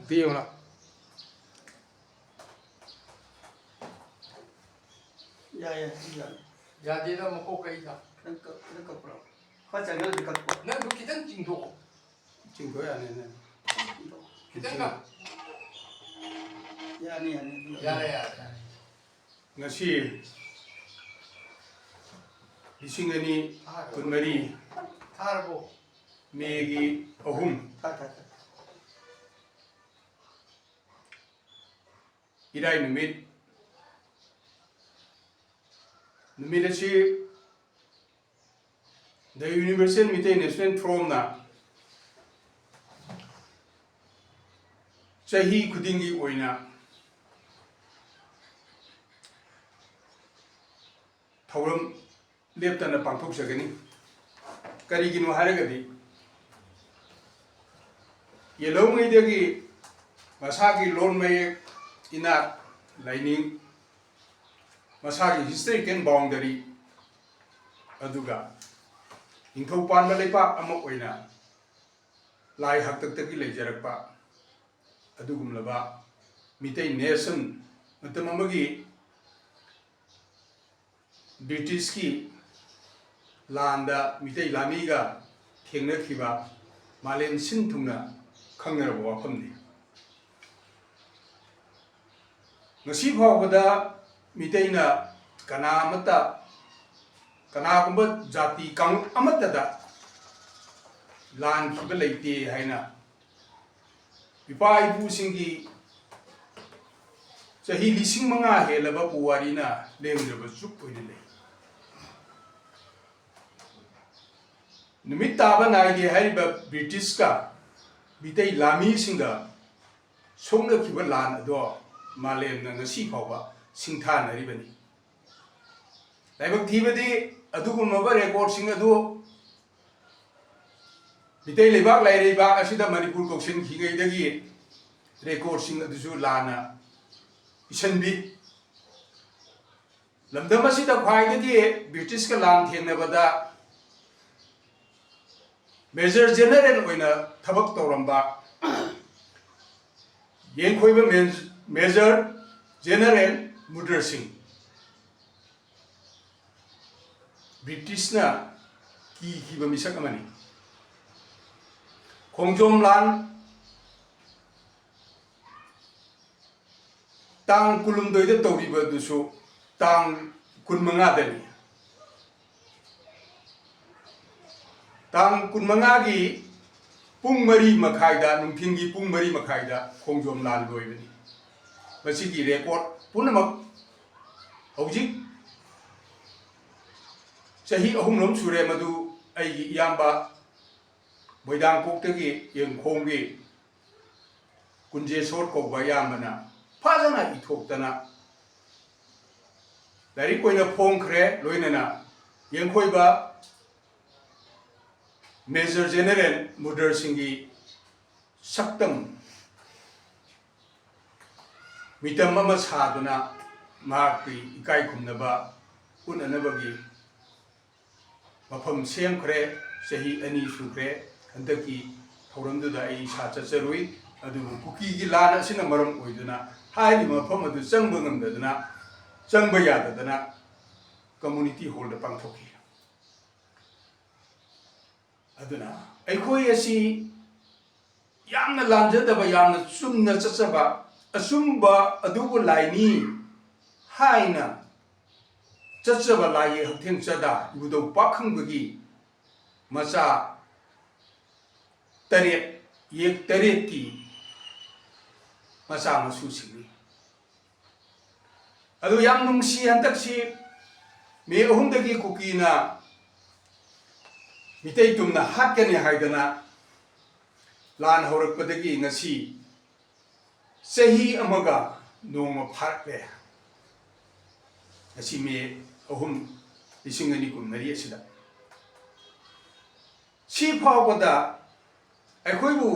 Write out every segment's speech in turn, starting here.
tiêu nào dạ dạ dạ dạ thì nó một cô cây sao nó cập rồi phát triển nó thì cập rồi nó cứ cái chân trình độ chừng thôi à này cái chân nào dạ này này dạ này à ngasi isingani kunmari tharbo megi ahum thà irai numit asi the Universal Meeting National Forum na chahi khudingi oina thauram leptana pangthok sagani karigino haragadi yellow ngai masagi lon mai ina lining masagi historical boundary aduga ingthau pan lepa ama oina lai hak tak taki leijarakpa adugumlaba mitai nation matamamagi British ki landa mitai lamiga thengnakiba malem sinthungna khangnaraba wafamni ngasi phawbada mitaina kanamata kanagumba jati kang amatada lan khiba leite haina ipa ibu singi chahi lising manga helaba puwarina lemjaba chuk oine lei numit taba naige hariba British ka mitai lami singa songna khiba lan ado malem na ngasi phawba singtha naribani laibak thibadi adugumaba record sing adu mitai lebak laireba asida Manipur Council hingai dagi record sing adusu lana isanbi lamdam asida khwaidagi British ka lan thengnabada Major General oina thabak tawramba yengkhoiba Major General Mudra Singh British na ki ba misak amani Khongjom lan tang kulum doida tawriba dusu tang kunmanga dani tang kunmanga gi pung mari makhaida nungthingi pung mari makhaida khongjom lan loibani masigi record punamak hojik chahi ahumlom sure madu aigi iyamba boidang koktagi yengkhonggi kunje sort ko bayamana phajana ithoktana dari koina phongkhre loinana yengkhoiba Major General Mudar Singhi saktam mitam ama saduna mahakpi ikai khumnaba unanabagi mafam semkhre chahi ani sukre handaki thauramduda ai sa chacharui adu kuki gi lana sina maram oiduna haini mafam adu changba ngamdaduna changba yadadana community hall da pangthoki aduna aikhoi asi yamna lanjadaba yamna chumna chachaba asumba adubu laini haina chachaba lai hatheng chada ibudo pakhang macha taret yek taret ki macha masu singni adu yam nungsi hantaksi me ahumdagi kukina mitai tumna hatkani haidana lan horakpadagi ngasi sahi amaga noma pharakle ngasi me ahum lisingani kumnari asida si phawbada aikhoibu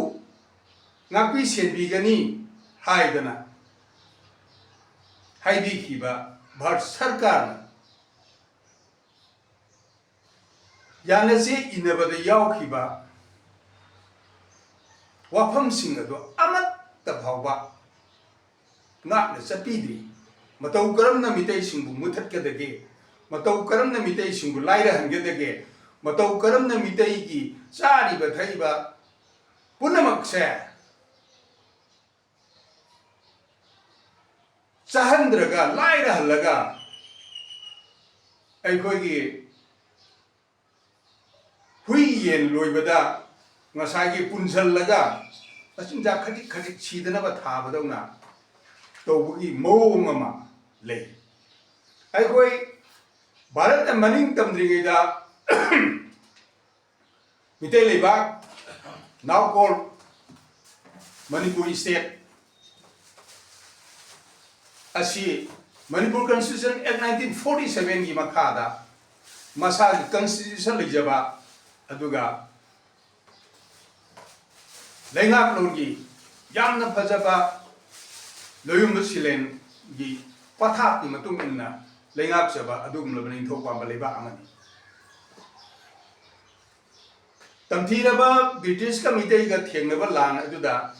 ngakpi senbigani haidana haidi khiba Bharat Sarkar Yanase inabada yaukhiba wafam sing ado amat फाउबा ngakna chapidri matau karamna mitei singbu muthatkadage matau karamna mitei singbu laira hangedage matau karamna mitei gi chari ba thaiba punamak se chahandraga laira halaga ꯑꯩꯈꯣꯏꯒꯤ hui yen loibada ngasagi punjallaga asinja khajik khajik sidanaba thabadawna tawbugi mawong ama lei aikoi bharat na maning tamdringeida mitei leibak now called Manipur state asi Manipur Constitution Act 1947 gi makhada masagi constitution lijaba aduga Lengak Longi Yamna Pajaba Loyum Silen gi Pathak ni matung inna Lengak Saba Adum Labaning Thokwa Maleba Amani Tamthiraba British Committee ga Thengnaba Lan aduda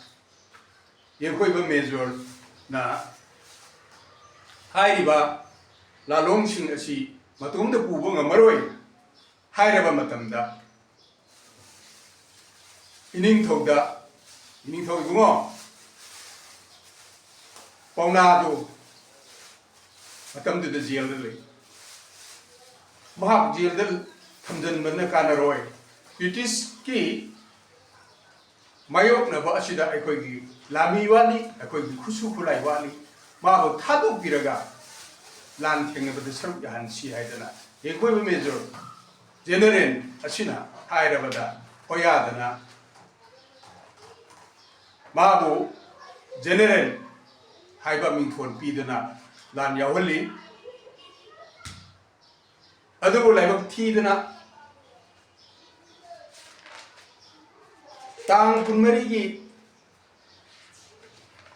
Yekhoiba Major na Hairiba Lalong Sing asi Matungda Puba Ngamaroi Hairaba Matamda Ining Thogda Ining Thog Bungo Paunado Matamda the jail the Mahak jail the Tamjan Manakana Roy British Ki Mayok Nava Ashida Ekogi Lami Wali Ekogi Kusu Kulai Wali Maho Tadu Piraga Land King of the Serb Yahan Si Haidana Ekobi Major General Ashina Hairabada Oyadana Mabu General Haiba Mingthon Pidana Lan Yawali Adubu Labak Tidana Tang Punmarigi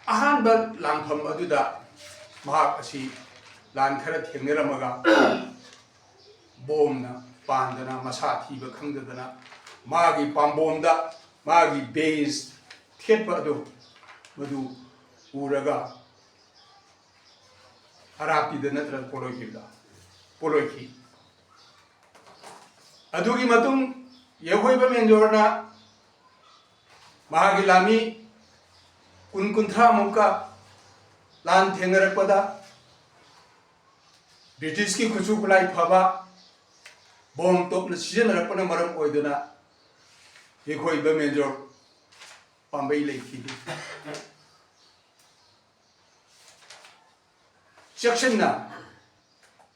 Ahanba Langpam Aduda Mahak Asi Lan Karat Hengeramaga Bomna Pandana Masati Bakangdana Magi Pambonda Magi Base Ketpadu Madu Uraga Arapi the Natural Poloki Adugi Matung Yahoiba Menjorna Mahagilami Kunkuntra Muka Lan Tengarapada British Ki Kuchukulai Pava Bomb Top the Season Rapana Maram Oidana Yahoiba Menjor Pambay Lake Section na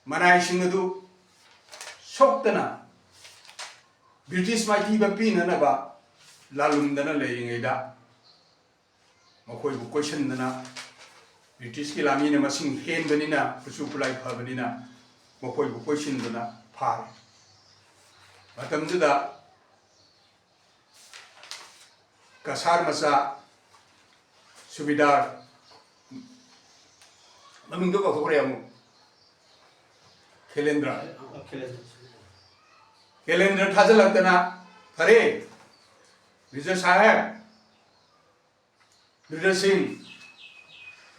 Manai Singadu Soktana British Mighty Bapina Naba Lalundana laying Eda Makoi question Dana British Kilamina Masing Hen Benina Pusupulai Pavanina Makoi question Dana Par Matam Dida Kasar Masa Subidar Mamingo Koreamu Kelendra Kelendra Tazalatana Hare Vijay Sahib Vijay Singh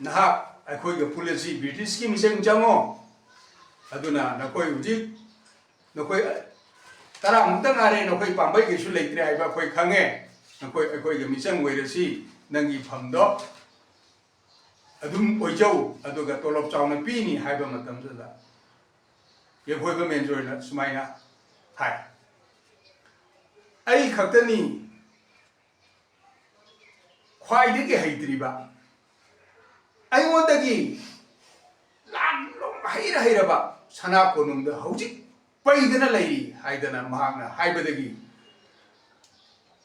Nahak Akoi Policy British Ki Miseng Jango Aduna Nakoi Uji Nakoi Tara Mutang Are Nakoi Pambai Kishu Lake Drive Akoi Kange Nakoi Miseng Wayrasi Nangi Pamdo Adum Oijau Aduga Tolop Chowna Pini Haiba Matamzada Yahoiba Menjorna Sumaina Hai Ai Khatani Khwaidagi Haidriba I want the gee Lan Long Hairaba Sana Konum the Hojik Paidana lady Haidana Mahana Haibadagi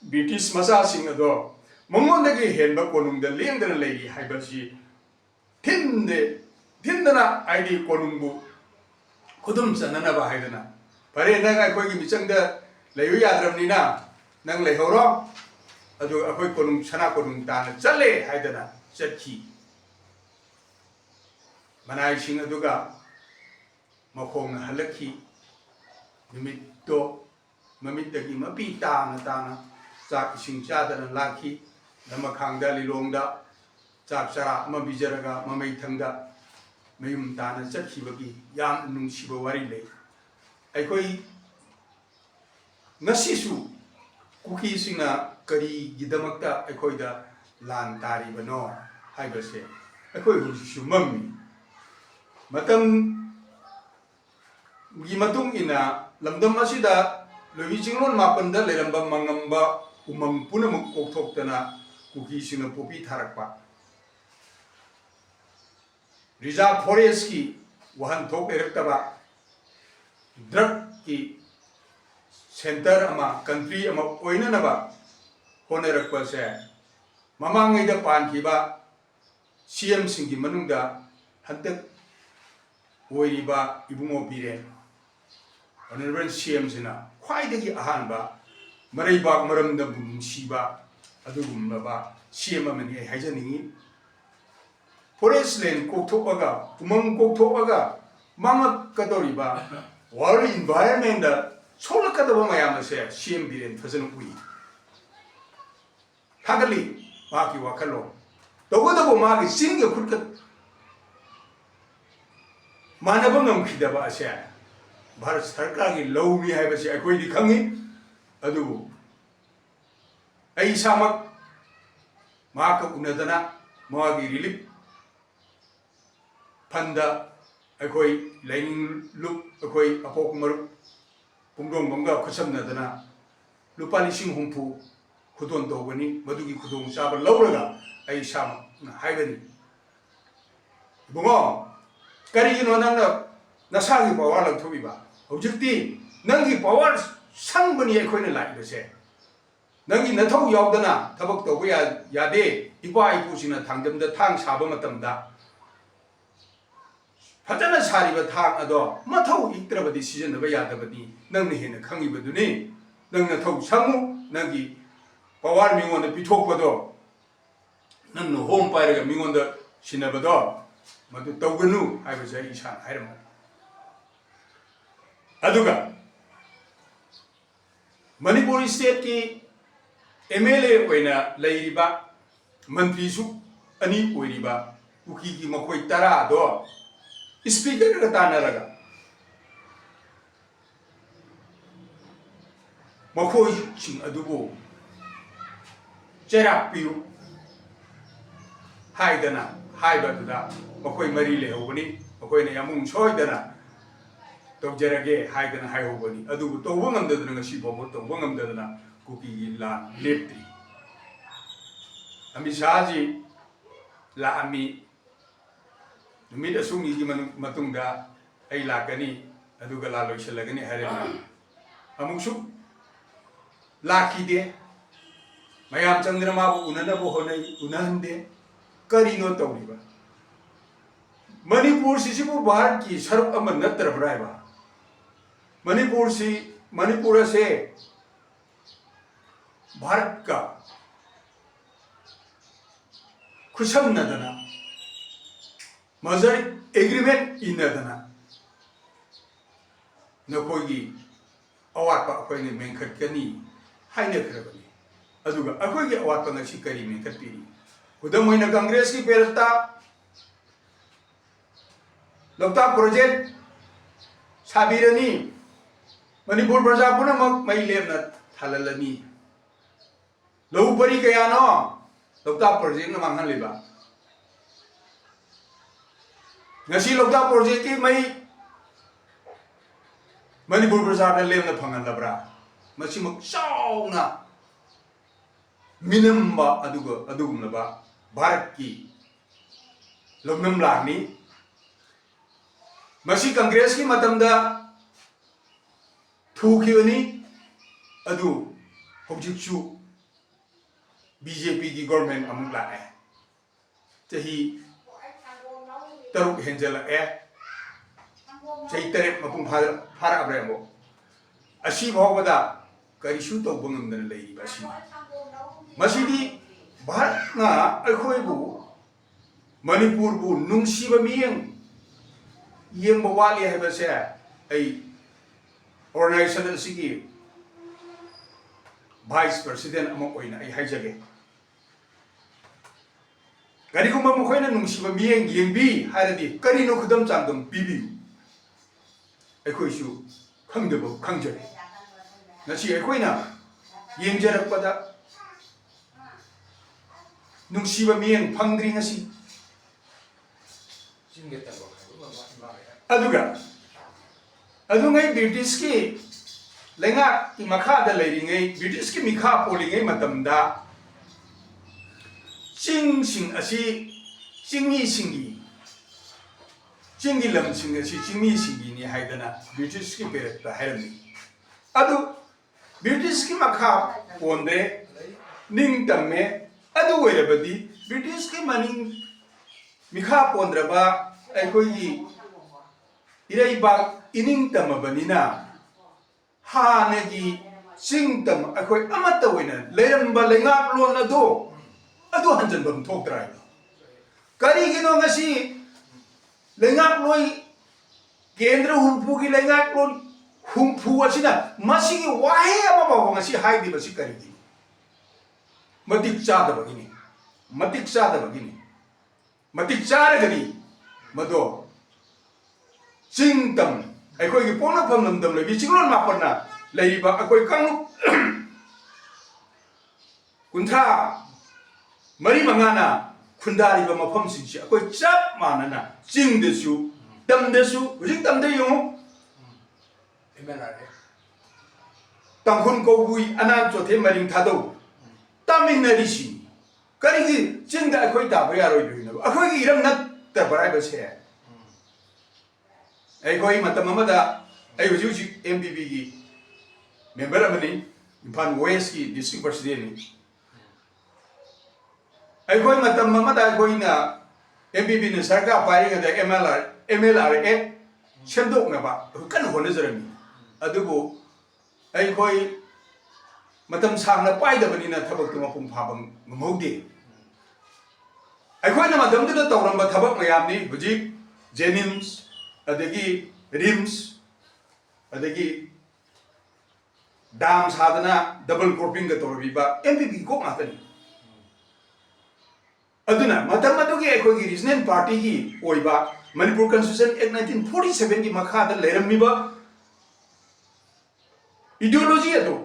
British Masa Singado Momondagi Henba Konum the Lendana lady Haibashi Tindana ID Konumbu Kudum Sananaba Haidana Pare Naga Kogi Michanga Layu Yadramnina Nang Lehoro Adu Akoi Konum Sana Konum Dana Chale Haidana Chetki Manai Singaduga Makong Halaki Mimito Mamitagi Mapita Natana Sak Sing Chadana Laki Namakanga Lilongda ꯆꯥꯛ ꯆꯔꯥ ꯑꯃ ꯄꯤꯖꯔꯒ ꯃꯃꯩ ꯊꯪꯗ ꯃꯌꯨꯝ ꯇꯥꯅ ꯆꯠꯈꯤꯕꯒꯤ ꯌꯥꯝꯅ ꯅꯨꯡꯁꯤꯕ ꯋꯥꯔꯤ ꯂꯩ ꯑꯩꯈꯣꯏ ꯉꯁꯤꯁꯨ ꯀꯨꯀꯤꯁꯤꯡꯅ ꯀꯔꯤꯒꯤꯗꯃꯛꯇ ꯑꯩꯈꯣꯏꯗ ꯂꯥꯟ ꯇꯥꯔꯤꯕꯅꯣ ꯍꯥꯏꯕꯁꯦ ꯑꯩꯈꯣꯏ ꯍꯧꯖꯤꯛꯁꯨ ꯃꯝꯃꯤ ꯃꯇꯝꯒꯤ ꯃꯇꯨꯡ ꯏꯟꯅ ꯂꯝꯗꯝ ꯑꯁꯤꯗ ꯂꯣꯏꯕꯤ ꯆꯤꯡꯂꯣꯟ ꯃꯥꯄꯟꯗ ꯂꯩꯔꯝꯕ ꯃꯪꯉꯝꯕ ꯎꯃꯪ ꯄꯨꯝꯅꯃꯛ ꯀꯣꯛꯊꯣꯛꯇꯅ ꯀꯨꯀꯤꯁꯤꯡꯅ ꯄꯣꯄꯤ ꯊꯥꯔꯛꯄ ꯔꯤꯖꯥꯔꯚ ꯐꯣꯔꯦꯁꯀꯤ ꯋꯥꯍꯟꯊꯣꯛ ꯂꯩꯔꯛꯇꯕ ꯗ꯭ꯔꯒꯀꯤ ꯁꯦꯟꯇꯔ ꯑꯃ ꯀꯟꯇ꯭ꯔꯤ ꯑꯃ ꯑꯣꯏꯅꯅꯕ ꯍꯣꯠꯅꯔꯛꯄꯁꯦ ꯃꯃꯥꯡꯉꯩꯗ ꯄꯥꯟꯈꯤꯕ CMꯁꯤꯡꯒꯤ ꯃꯅꯨꯡꯗ ꯍꯟꯗꯛ ꯑꯣꯏꯔꯤꯕ 이붕호 비렌 어느번 CMꯁꯤ나 ꯈ꯭ꯋꯥꯏꯗꯒꯤ ꯑꯍꯥꯟꯕ ꯃꯔꯩꯕꯥꯛ ꯃꯔꯝꯗꯕꯨ ꯅꯨꯡꯁꯤꯕ ꯑꯗꯨꯒꯨꯝꯂꯕ CM ꯑꯃꯅꯤ ꯑꯩ ꯍꯥꯏꯖꯅꯤꯡꯉꯤ ꯐꯣꯔꯦꯁ ꯂꯦꯟ ꯀꯣꯛꯊꯣꯛꯑꯒ ꯎꯃꯪ ꯀꯣꯛꯊꯣꯛꯑꯒ ꯃꯥꯡꯉꯛꯀꯗꯧꯔꯤꯕ ꯋꯥꯔꯜ ꯏꯟꯚꯥꯏꯔꯟꯃꯦꯟꯗ ꯁꯣꯛꯂꯛꯀꯗꯕ ꯃꯌꯥꯝ ꯑꯁꯦ CM 비렌 ꯐꯖꯅ ꯎꯏ ꯊꯥꯒꯠꯂꯤ ꯃꯍꯥꯛꯀꯤ ꯋꯥꯈꯜꯂꯣꯟ ꯇꯧꯕꯇꯕꯨ ꯃꯥꯒꯤ ꯆꯤꯟꯒ ꯈꯨꯠꯀ ꯃꯥꯟꯅꯕ ꯉꯝꯈꯤꯗꯕ ꯑꯁꯦ ꯚꯥꯔꯠ ꯁꯔꯀꯥꯔꯒꯤ ꯂꯧꯅꯤ ꯍꯥꯏꯕꯁꯤ ꯑꯩꯈꯣꯏꯗꯤ ꯈꯪꯉꯤ ꯑꯗꯨꯕꯨ ꯑꯩ ꯏꯁꯥꯃꯛ ꯃꯍꯥꯛꯀ ꯎꯅꯗꯅ ꯃꯥꯒꯤ ꯔꯤꯂꯤꯐ ꯐꯟꯗ ꯑꯩꯈꯣꯏ ꯂꯥꯏꯅꯤꯡ ꯂꯨꯞ ꯑꯩꯈꯣꯏ ꯑꯄꯣꯛ ꯃꯔꯨꯞ ꯄꯨꯡꯗꯣꯡꯕꯝꯒ ꯈꯨꯠꯁꯝꯅꯗꯅ ꯂꯨꯄꯥ 70,000 ꯈꯨꯗꯣꯟ ꯇꯧꯕꯅꯤ ꯃꯗꯨꯒꯤ ꯈꯨꯗꯣꯡꯆꯥꯕ ꯂꯧꯔꯒ ꯑꯩ ꯏꯁꯥꯃꯛꯅ ꯍꯥꯏꯕꯅꯤ ꯏꯕꯨꯡꯉꯣ ꯀꯔꯤꯒꯤꯅꯣ ꯅꯪꯅ ꯅꯁꯥꯒꯤ ꯄꯋꯥꯔ ꯂꯧꯊꯣꯛꯏꯕ ꯍꯧꯖꯤꯛꯇꯤ ꯅꯪꯒꯤ ꯄꯋꯥꯔ ꯁꯪꯕꯅꯤ ꯑꯩꯈꯣꯏꯅ ꯂꯥꯛꯏꯕꯁꯦ ꯅꯪꯒꯤ ꯅꯊꯧ ꯌꯥꯎꯗꯅ ꯊꯕꯛ ꯇꯧꯕ ꯌꯥꯗꯦ ꯏꯄꯥ ꯏꯄꯨꯁꯤꯡꯅ ꯊꯥꯡꯖꯝꯗ ꯊꯥꯡ ꯁꯥꯕ ꯃꯇꯝꯗ ꯐꯖꯅ ꯁꯥꯔꯤꯕ ꯊꯥꯡ ꯑꯗꯣ ꯃꯊꯧ ꯏꯛꯇ꯭ꯔꯕꯗꯤ ꯁꯤꯖꯤꯟꯅꯕ ꯌꯥꯗꯕꯅꯤ ꯅꯪꯅ ꯍꯦꯟꯅ ꯈꯪꯉꯤꯕꯗꯨꯅꯤ ꯅꯪ ꯅꯊꯧ ꯁꯪꯉꯨ ꯅꯪꯒꯤ ꯄꯋꯥꯔ ꯃꯤꯉꯣꯟꯗ ꯄꯤꯊꯣꯛꯄꯗꯣ ꯅꯪꯅ ꯍꯣꯝ ꯄꯥꯏꯔꯒ ꯃꯤꯉꯣꯟꯗ ꯁꯤꯟꯅꯕꯗꯣ ꯃꯗꯨ ꯇꯧꯒꯅꯨ ꯍꯥꯏꯕꯁꯦ ꯑꯩ ꯏꯁꯥꯅ ꯍꯥꯏꯔꯝꯕꯅꯤ ꯑꯗꯨꯒ ꯃꯅꯤꯄꯨꯔ ꯁ꯭ꯇꯦꯠꯀꯤ MLA ꯑꯣꯏꯅ ꯂꯩꯔꯤꯕ ꯃꯟꯇ꯭ꯔꯤꯁꯨ 2 ꯑꯣꯏꯔꯤꯕ ꯀꯨꯀꯤꯒꯤ ꯃꯈꯣꯏ 10ꯗꯣ ꯁ꯭ꯄꯤꯀꯔꯒ ꯇꯥꯟꯅꯔꯒ ꯃꯈꯣꯏꯁꯤꯡ ꯑꯗꯨꯕꯨ ꯆꯩꯔꯥꯛ ꯄꯤꯌꯨ ꯍꯥꯏꯗꯅ ꯍꯥꯏꯕꯗꯨꯗ ꯃꯈꯣꯏ 3 ꯂꯩꯍꯧꯕꯅꯤ ꯃꯈꯣꯏꯅ ꯌꯥꯃꯨꯡ ꯁꯣꯏꯗꯅ ꯇꯧꯖꯔꯒꯦ ꯍꯥꯏꯗꯅ ꯍꯥꯏꯍꯧꯕꯅꯤ ꯑꯗꯨꯕꯨ ꯇꯧꯕ ꯉꯝꯗꯗꯅ ꯉꯁꯤ ꯐꯥꯎꯕ ꯇꯧꯕ ꯉꯝꯗꯗꯅ ꯀꯨꯀꯤꯒꯤ ꯂꯥꯟ ꯂꯦꯞꯇ꯭ꯔꯤ ꯑꯃꯤꯠ ꯁꯥꯍꯖꯤ ꯂꯥꯛꯑꯝꯃꯤ ꯅꯨꯃꯤꯠ ꯑꯁꯨꯛꯅꯤꯒꯤ ꯃꯇꯨꯡꯗ ꯑꯩ ꯂꯥꯛꯀꯅꯤ ꯑꯗꯨꯒ ꯂꯥꯟ ꯂꯣꯏꯁꯤꯜꯂꯒꯅꯤ ꯍꯥꯏꯔꯒ ꯑꯃꯨꯛꯁꯨ ꯂꯥꯛꯈꯤꯗꯦ ꯃꯌꯥꯝ ꯆꯪꯗꯅ ꯃꯥꯕꯨ ꯎꯅꯅꯕ ꯍꯣꯠꯅꯩ ꯎꯅꯍꯟꯗꯦ ꯀꯔꯤꯅꯣ ꯇꯧꯔꯤꯕ ꯃꯅꯤꯄꯨꯔꯁꯤꯕꯨ ꯚꯥꯔꯠꯀꯤ ꯁꯔꯨꯛ ꯑꯃ ꯅꯠꯇ꯭ꯔꯕ꯭ꯔꯥ ꯍꯥꯏꯕ ꯃꯅꯤꯄꯨꯔ ꯑꯁꯦ ꯚꯥꯔꯠꯀ ꯈꯨꯠꯁꯝꯅꯗꯅ ꯃꯖꯔ ꯑꯦꯒ꯭ꯔꯤꯃꯦꯟ ꯏꯟꯅꯗꯅ ꯅꯈꯣꯏꯒꯤ ꯑꯋꯥꯠꯄ ꯑꯩꯈꯣꯏꯅ ꯃꯦꯟꯈꯠꯀꯅꯤ ꯍꯥꯏꯅꯈ꯭ꯔꯕꯅꯤ ꯑꯗꯨꯒ ꯑꯩꯈꯣꯏꯒꯤ ꯑꯋꯥꯠꯄ ꯉꯁꯤ ꯀꯔꯤ ꯃꯦꯟꯈꯠꯄꯤꯔꯤ ꯈꯨꯗꯝ ꯑꯣꯏꯅ ꯀꯪꯒ꯭ꯔꯦꯁꯀꯤ ꯄꯦꯔꯠꯇ ꯂꯣꯛꯇꯥꯛ ꯄ꯭ꯔꯣꯖꯦꯛ ꯁꯥꯕꯤꯔꯅꯤ ꯃꯅꯤꯄꯨꯔ ꯄ꯭ꯔꯖꯥ ꯄꯨꯝꯅꯃꯛ ꯃꯩ ꯂꯦꯞꯅ ꯊꯥꯜꯍꯜꯂꯅꯤ ꯂꯧ ꯄꯔꯤ ꯀꯌꯥꯅꯣ ꯂꯣꯛꯇꯥꯛ ꯄ꯭ꯔꯣꯖꯦꯛꯅ ꯃꯥꯡꯍꯜꯂꯤꯕ ꯉꯁꯤ ꯂꯣꯛꯇꯥꯛ ꯄ꯭ꯔꯣꯖꯦꯛꯀꯤ ꯃꯩ ꯃꯅꯤꯄꯨꯔ ꯄ꯭ꯔꯖꯥꯗ ꯂꯦꯝꯅ ꯐꯪꯍꯜꯂꯕ꯭ꯔꯥ ꯃꯁꯤꯃꯛ ꯆꯥꯎꯅ ꯃꯤꯅꯝꯕ ꯑꯗꯨꯒꯨꯝꯂꯕ ꯚꯥꯔꯠꯀꯤ ꯂꯧꯅꯝ ꯂꯥꯡꯅꯤ ꯃꯁꯤ ꯀꯪꯒ꯭ꯔꯦꯁꯀꯤ ꯃꯇꯝꯗ ꯊꯨꯈꯤꯕꯅꯤ ꯑꯗꯨ ꯍꯧꯖꯤꯛꯁꯨ BJPꯒꯤ ꯒꯣꯔꯃꯦꯟ ꯑꯃꯨꯛ ꯂꯥꯛꯑꯦ ꯆꯍꯤ 3 ꯍꯦꯟꯖꯜꯂꯛꯑꯦ ꯆꯍꯤ 3 ꯃꯄꯨꯡ ꯐꯥꯔꯛꯑꯕ꯭ꯔꯥ ꯑꯃꯨꯛ ꯑꯁꯤ ꯐꯥꯎꯕꯗ ꯀꯔꯤꯁꯨ ꯇꯧꯕ ꯉꯝꯗꯅ ꯂꯩꯔꯤꯕ ꯑꯁꯤꯅꯤ ꯃꯁꯤꯗꯤ ꯚꯥꯔꯠꯅ ꯑꯩꯈꯣꯏꯕꯨ ꯃꯅꯤꯄꯨꯔꯕꯨ ꯅꯨꯡꯁꯤꯕ ꯃꯤꯠꯌꯦꯡ ꯌꯦꯡꯕ ꯋꯥꯠꯂꯤ ꯍꯥꯏꯕꯁꯦ ꯑꯩ ꯑꯣꯔꯒꯅꯥꯏꯖꯦꯁꯟ ꯑꯁꯤꯒꯤ ꯚꯥꯏꯁ ꯄ꯭ꯔꯁꯤꯗꯦꯟꯠ ꯑꯃ ꯑꯣꯏꯅ ꯑꯩ ꯍꯥꯏꯖꯒꯦ ꯀꯔꯤꯒꯨꯝꯕ ꯃꯈꯣꯏꯅ ꯅꯨꯡꯁꯤꯕ ꯃꯤꯠꯌꯦꯡ ꯌꯦꯡꯕꯤ ꯍꯥꯏꯔꯗꯤ ꯀꯔꯤꯅꯣ ꯈꯨꯗꯝ ꯆꯥꯡꯗꯝ ꯄꯤꯕꯤꯌꯨ ꯑꯩꯈꯣꯏꯁꯨ ꯈꯪꯗꯕ ꯈꯪꯖꯔꯦ ꯉꯁꯤ ꯑꯩꯈꯣꯏꯅ ꯌꯦꯡꯖꯔꯛꯄꯗ ꯅꯨꯡꯁꯤꯕ ꯃꯤꯠꯌꯦꯡ ꯐꯪꯗ꯭ꯔꯤ ꯉꯁꯤ ꯑꯗꯨꯒ ꯑꯗꯨꯉꯩ ꯕ꯭ꯔꯤꯇꯤꯁꯀꯤ ꯂꯩꯉꯥꯛꯀꯤ ꯃꯈꯥꯗ ꯂꯩꯔꯤꯉꯩ ꯕ꯭ꯔꯤꯇꯤꯁꯀꯤ ꯃꯤꯈꯥ ꯄꯣꯜꯂꯤꯉꯩ ꯃꯇꯝꯗ ꯆꯤꯡꯁꯤꯡ ꯑꯁꯤ ꯆꯤꯡꯃꯤꯁꯤꯡꯒꯤ ꯆꯤꯡꯒꯤ ꯂꯝꯁꯤꯡ ꯑꯁꯤ ꯆꯤꯡꯃꯤꯁꯤꯡꯒꯤꯅꯤ ꯍꯥꯏꯗꯅ ꯕ꯭ꯔꯤꯇꯤꯁꯀꯤ ꯄꯦꯔꯠꯇ ꯍꯥꯏꯔꯝꯃꯤ ꯑꯗꯨ ꯕ꯭ꯔꯤꯇꯤꯁꯀꯤ ꯃꯈꯥ ꯄꯣꯟꯗ꯭ꯔꯦ ꯅꯤꯡꯇꯝꯃꯦ ꯑꯗꯨ ꯑꯣꯏꯔꯕꯗꯤ ꯕ꯭ꯔꯤꯇꯤꯁꯀꯤ ꯃꯅꯤꯡ ꯃꯤꯈꯥ ꯄꯣꯟꯗ꯭ꯔꯕ ꯑꯩꯈꯣꯏꯒꯤ ꯏꯔꯩꯕꯥꯛ ꯏꯅꯤꯡꯇꯝꯃꯕꯅꯤꯅ ꯍꯥꯟꯅꯒꯤ ꯆꯤꯡꯇꯝ ꯑꯩꯈꯣꯏ ꯑꯃꯠꯇ ꯑꯣꯏꯅ ꯂꯩꯔꯝꯕ ꯂꯩꯉꯥꯛꯂꯣꯟ ꯑꯗꯨ ꯍꯟꯖꯤꯟꯐꯝ ꯊꯣꯛꯇ꯭ꯔꯥ ꯍꯥꯏꯕ ꯀꯔꯤꯒꯤꯅꯣ ꯉꯁꯤ ꯂꯩꯉꯥꯛꯂꯣꯏ ꯀꯦꯟꯗ꯭ꯔ ꯍꯨꯝꯐꯨꯒꯤ ꯂꯩꯉꯥꯛꯂꯣꯟ ꯍꯨꯝꯐꯨ ꯑꯁꯤꯅ ꯃꯁꯤꯒꯤ ꯋꯥꯍꯩ ꯑꯃ ꯐꯥꯎꯕ ꯉꯁꯤ ꯍꯥꯏꯗ꯭ꯔꯤꯕꯁꯤ ꯀꯔꯤꯒꯤꯅꯣ ꯃꯇꯤꯛ ꯆꯥꯗꯕꯒꯤꯅꯤ ꯃꯇꯤꯛ ꯆꯥꯗꯕꯒꯤꯅꯤ ꯃꯇꯤꯛ ꯆꯥꯔꯒꯗꯤ ꯃꯗꯣ ꯆꯤꯡꯇꯝ ꯑꯩꯈꯣꯏꯒꯤ ꯄꯣꯛꯅꯐꯝ ꯂꯝꯗꯝ ꯂꯩꯕꯤ ꯆꯤꯡꯂꯣꯟ ꯃꯥꯄꯟꯅ ꯂꯩꯔꯤꯕ ꯑꯩꯈꯣꯏ ꯀꯥꯡꯂꯨꯞ 34-35ꯅ ꯈꯨꯟꯗꯥꯔꯤꯕ ꯃꯐꯝꯁꯤꯡꯁꯤ ꯑꯩꯈꯣꯏ ꯆꯞ ꯃꯥꯟꯅꯅ ꯆꯤꯡꯗꯁꯨ ꯇꯝꯗꯁꯨ ꯍꯧꯖꯤꯛ ꯇꯝꯗ ꯌꯦꯡꯉꯨ ꯇꯥꯡꯈꯨꯜ ꯀꯧꯕꯨꯏ ꯑꯅꯥꯝ ꯆꯣꯊꯦ ꯃꯔꯤꯡ ꯊꯥꯗꯧ ꯇꯥꯃꯤꯟꯅꯔꯤꯁꯤꯅꯤ ꯀꯔꯤꯒꯤ ꯆꯤꯡꯗ ꯑꯩꯈꯣꯏ ꯇꯥꯕ ꯌꯥꯔꯣꯏꯗꯣꯏꯅꯣ ꯑꯩꯈꯣꯏꯒꯤ ꯏꯔꯝ ꯅꯠꯇꯕ꯭ꯔꯥ ꯍꯥꯏꯕꯁꯦ ꯑꯩꯈꯣꯏ ꯃꯇꯝ ꯑꯃꯗ ꯑꯩ ꯍꯧꯖꯤꯛ MPPꯒꯤ ꯃꯦꯝꯕꯔ ꯑꯃꯅꯤ ꯏꯝꯐꯥꯜ ꯋꯦꯁꯀꯤ ꯗꯤꯁꯇ꯭ꯔꯤꯛ ꯄ꯭ꯔꯁꯤꯗꯦꯟꯠꯅꯤ ꯑꯩꯈꯣꯏ ꯃꯇꯝ ꯑꯃꯗ ꯑꯩꯈꯣꯏꯅ MPPꯅ ꯁꯔꯀꯥꯔ ꯄꯥꯏꯔꯤꯉꯩꯗ MLR Act ꯁꯦꯝꯗꯣꯛꯅꯕ ꯀꯟꯅ ꯍꯣꯠꯅꯖꯔꯝꯃꯤ ꯑꯗꯨꯕꯨ ꯑꯩꯈꯣꯏ ꯃꯇꯝ ꯁꯥꯡꯅ ꯄꯥꯏꯗꯕꯅꯤꯅ ꯊꯕꯛꯇꯨ ꯃꯄꯨꯡ ꯐꯥꯕ ꯉꯝꯍꯧꯗꯦ ꯑꯩꯈꯣꯏꯅ ꯃꯇꯝꯗꯨꯗ ꯇꯧꯔꯝꯕ ꯊꯕꯛ ꯃꯌꯥꯝꯅꯤ ꯍꯧꯖꯤꯛ ꯖꯦꯅꯤꯝꯁ ꯑꯗꯒꯤ ꯔꯤꯝꯁ ꯑꯗꯒꯤ ꯗꯥꯝ ꯁꯥꯗꯅ ꯗꯕꯜ ꯀ꯭ꯔꯣꯞꯄꯤꯡꯒ ꯇꯧꯔꯕꯤꯕ MPP ꯀꯣꯛ ꯉꯥꯛꯇꯅꯤ ꯑꯗꯨꯅ ꯃꯇꯝ ꯑꯗꯨꯒꯤ ꯑꯩꯈꯣꯏꯒꯤ ꯔꯤꯖꯅꯦꯜ ꯄꯥꯔꯇꯤꯒꯤ ꯑꯣꯏꯕ ꯃꯅꯤꯄꯨꯔ ꯀꯟꯁꯇꯤꯇ꯭ꯌꯨꯁꯟ ꯑꯦꯛ 1947ꯒꯤ ꯃꯈꯥꯗ ꯂꯩꯔꯝꯃꯤꯕ ꯏꯗꯤꯑꯣꯂꯣꯖꯤ ꯑꯗꯨ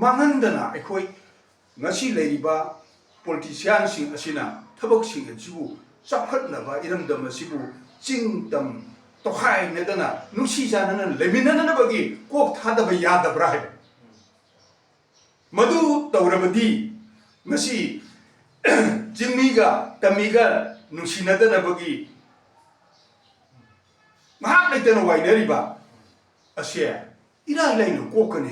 ꯃꯥꯡꯍꯟꯗꯅ ꯑꯩꯈꯣꯏ ꯉꯁꯤ ꯂꯩꯔꯤꯕ ꯄꯣꯂꯤꯇꯤꯁꯤꯌꯥꯟꯁꯤꯡ ꯑꯁꯤꯅ ꯊꯕꯛꯁꯤꯡ ꯑꯁꯤꯕꯨ ꯆꯥꯎꯈꯠꯅꯕ ꯏꯔꯝꯗꯝ ꯑꯁꯤꯕꯨ ꯆꯤꯡꯇꯝ ꯇꯣꯈꯥꯏꯅꯗꯅ ꯅꯨꯡꯁꯤ ꯆꯥꯟꯅꯅ ꯂꯩꯃꯤꯟꯅꯅꯕꯒꯤ ꯀꯣꯛ ꯊꯥꯗꯕ ꯌꯥꯗꯕ꯭ꯔꯥ ꯍꯥꯏꯕ ꯃꯗꯨ ꯇꯧꯔꯕꯗꯤ ꯉꯁꯤ ꯆꯤꯡꯃꯤꯒ ꯇꯝꯃꯤꯒ ꯅꯨꯡꯁꯤꯅꯗꯅꯕꯒꯤ ꯉꯥꯏꯍꯥꯛ ꯂꯩꯇꯅ ꯋꯥꯏꯅꯔꯤꯕ ꯑꯁꯦ 이라이 라이는 꼬끄네.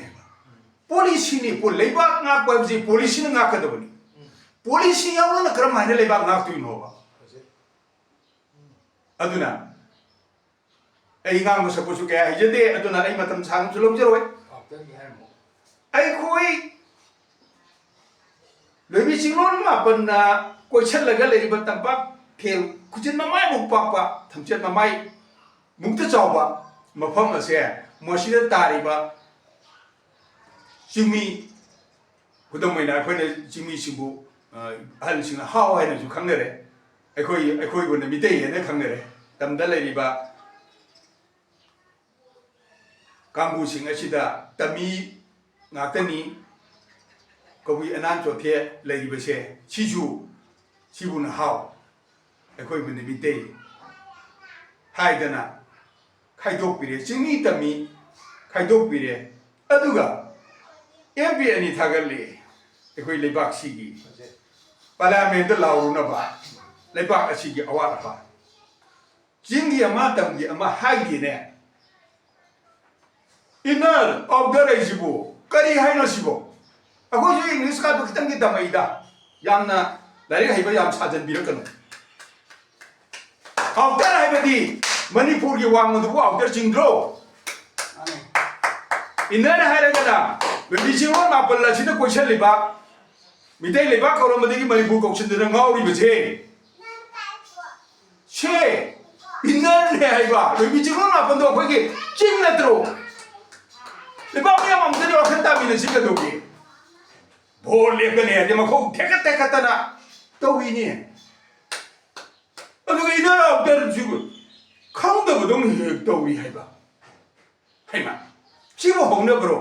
폴리시니 폴레이박 낚고지 폴리시는 낚거든요. 폴리시 야오는 그런 많이 레이박 낚도이노 봐. 아두나 에이 강무 서포스 게 이제데 아두나 에이 마탐 상 줄럼저로 에이 코이 레비싱론 마번나 꼬철라가 레이바 땀박 kel 구진 마마이 목박바 탐전 마마이 묵트 자오바 마펌어세 모시다 따리바 징미 그동안에 아이코네 징미 신부 할신은 하와에는 좀 강내래 아이코이 보는 밑에에는 강내래 담달래리바 강구싱 아시다 담이 나더니 거기 안안조테 레이버세 시주는 하오 아이코이 보는 밑에 하이드나 खाइदोकपिरे चिंगी तमी खाइदोकपिरे अदुगा MPN이 थागल्ले एकोइ लेबाक सिगी पार्लियामेंट लाउरुनबा लेबाक असिगी अवारबा चिंगी अमा तमगी अमा हाइदिने इनर ऑफ द रेजिबो करी हाइनसिबो अखोजु इंग्लिश का तो खितंगी तमैदा यामना लाइक हाइबा याम साजन बिरकनो ऑफ द हाइबदी मणिपुर की वांगदुबु आउटर चिंग्रो इनर हायरगना बेबिजिंगो मापल्ला सिना क्वेश्चन लिबा मिtai लिबा कौरमदगी मणिपुर कौशनदना ngauri बजे छे इनर ने हाइबा बेबिजिंगो मापंदो अखोगी चिंग नत्रो लिबा मिया मामदनि वखता मिने सिगदोगी भोर लेकने दे मखौ थेका थेकातना तौइनी ꯌꯥꯎꯗ꯭ꯔꯁꯨ ꯈꯪꯗꯕꯗꯧꯅ ꯍꯦꯛ ꯇꯧꯏ ꯍꯥꯏꯕ ꯍꯩꯃ ꯁꯤꯕꯨ ꯍꯧꯅꯕ꯭ꯔꯣ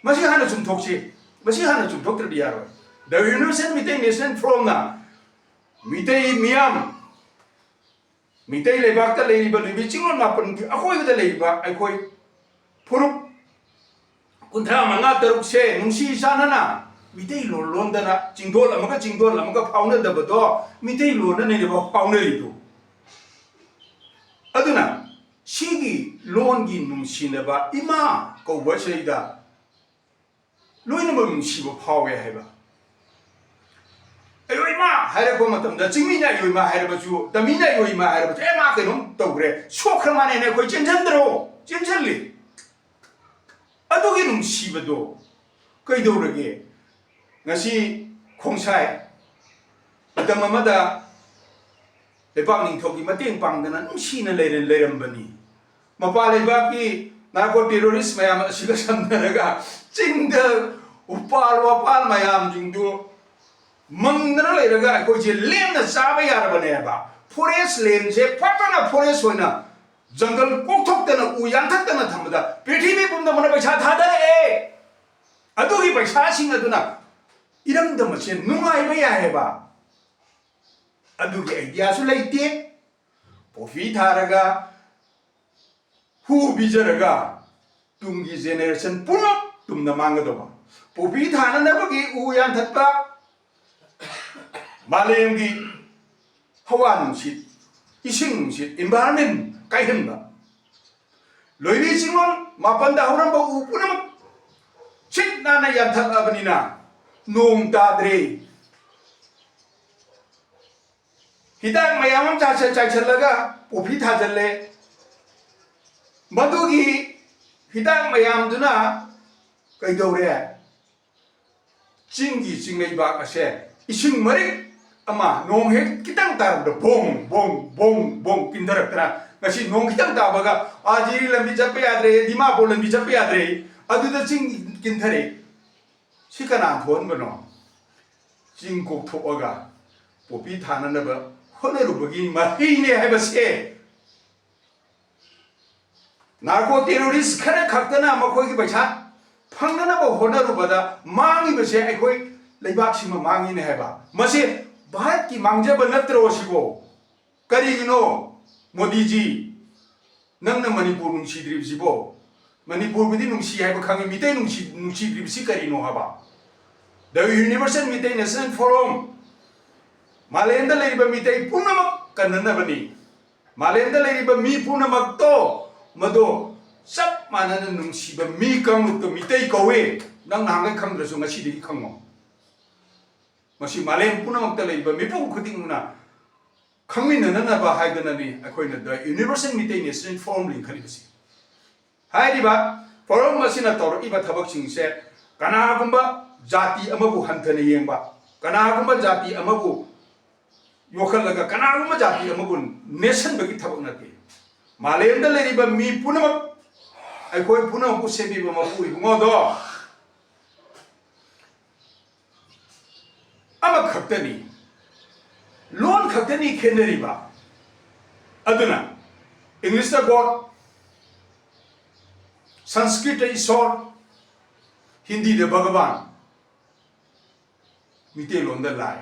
ꯃꯁꯤ ꯍꯥꯟꯅ ꯆꯨꯝꯊꯣꯛꯁꯤ ꯃꯁꯤ ꯍꯥꯟꯅ ꯆꯨꯝꯊꯣꯛꯇ꯭ꯔꯗꯤ ꯌꯥꯔꯣꯏ ꯗ universal Meitei national ꯐꯣꯔꯝꯅ 미테이 미암 미테이 레박다 레이바 리비 칭론 마쁜 아코이다 레이바 아코이 푸룹 군타 망가 더룩세 농시 사나나 미테이 롤론다나 징돌 아마가 파우너더버도 미테이 롤나 네바 파우너리도 아두나 시기 론기 농시네바 이마 고 워세이다 로이는 뭐 농시고 파워야 해봐 요이마 하려고 마tamda 징미냐 요이마 하려버주 다미냐 요이마 하려버주 에마 그놈 또 그래 쇼크만에 내 거의 찐전들어 찐전리 아도기 놈 시버도 거의도 그러게 ngasi 콩사에 어떤 마마다 레박닝 토기 마팅 빵드나 눈시는 레름버니 마파 레박이 나고 테러리스트 마야마 시가 삼나라가 찡더 우팔 마야am 중도 मंगना लेरगा कोई जे लेम न चाबे यार बनेबा फॉरेस्ट लेम जे पटना फॉरेस्ट होइना जंगल कोठोक्तना उयांथक्तना थमदा पृथ्वी पुमदा मन पैसा थादा ए अदुगी पैसा सिंग अदुना इरमद मसे नुंगाइबा याहेबा अदुगी आइडिया सु लेते पोफी थारगा हु बिजरगा तुंगी जेनरेशन पुनो तुमना मांगदोबा पोफी थाना नबगी उयांथक्ता 말레용기 하와 농식, 이식 농식, environment 까이흔다. 너희들 지금 마판다 하는 거 우프는 칫나나 얀탁아버니나 농다드레 히당 마야만 자철라가 오피 타절래 마두기 히당 마야함두나 까이도래 징기 징레이박 아세 이식 머리 아마 농해 기땅 따르다 봉 낀다랍더라 마치 농 기땅 따바가 아지리 람비 잡페 야드레 디마포 람비 잡페 야드레 아두다 징 낀타레 시카나 돈버노 징곡 토어가 보비 타는데 헌내로 보기 마히네 해버세 나고 테러리스트 카네 각다나 아마 거기 바차 팡나나고 헌내로 받아 망이 버세 아이코이 레박시마 망이네 해봐 마치 भारत की मांगजब नत्र ओसिबो करिगिनो मोदी जी नंग मणिपुर नुंसीद्रिबसिबो मणिपुर बिदि नुंसी हाइबो खांगे मिते नुंसीद्रिबसि करिनो हाबा द यूनिवर्सल मिते नेशनल फोरम मालेंदा लेरिबा मिते पुनमक कननबनी मालेंदा लेरिबा मी पुनमक तो मदो सब मानन नुंसीबा मी कमुत मिते कवे नंग नांगे खंग्रसु ngasiदि खंगो मसी मालेम पुनमक्ता लेबा मिपुं खुदिंगना खंगमिनननाबा हाइदनानि अखोइना द यूनिवर्सल मिटे नेशनल फोरम लिंक खलिबसी हाइरिबा फोरम मसिना तौर इबा थबकसिंगसे कनागुंबा जाति अमबु हंथने येंबा कनागुंबा जाति अमबु योखलगा कनागुंबा जाति अमबु नेशन बगी थबक नते मालेमदा लेरिबा मी पुनमक अखोइ पुनमकु सेबिबा मपुइ बुंगोदो 아마 각단이 론 각단이 캐내리바 아드나 잉글리스다 God संस्कृत ईश्वर हिंदी दे भगवान मिते लोंदा लाय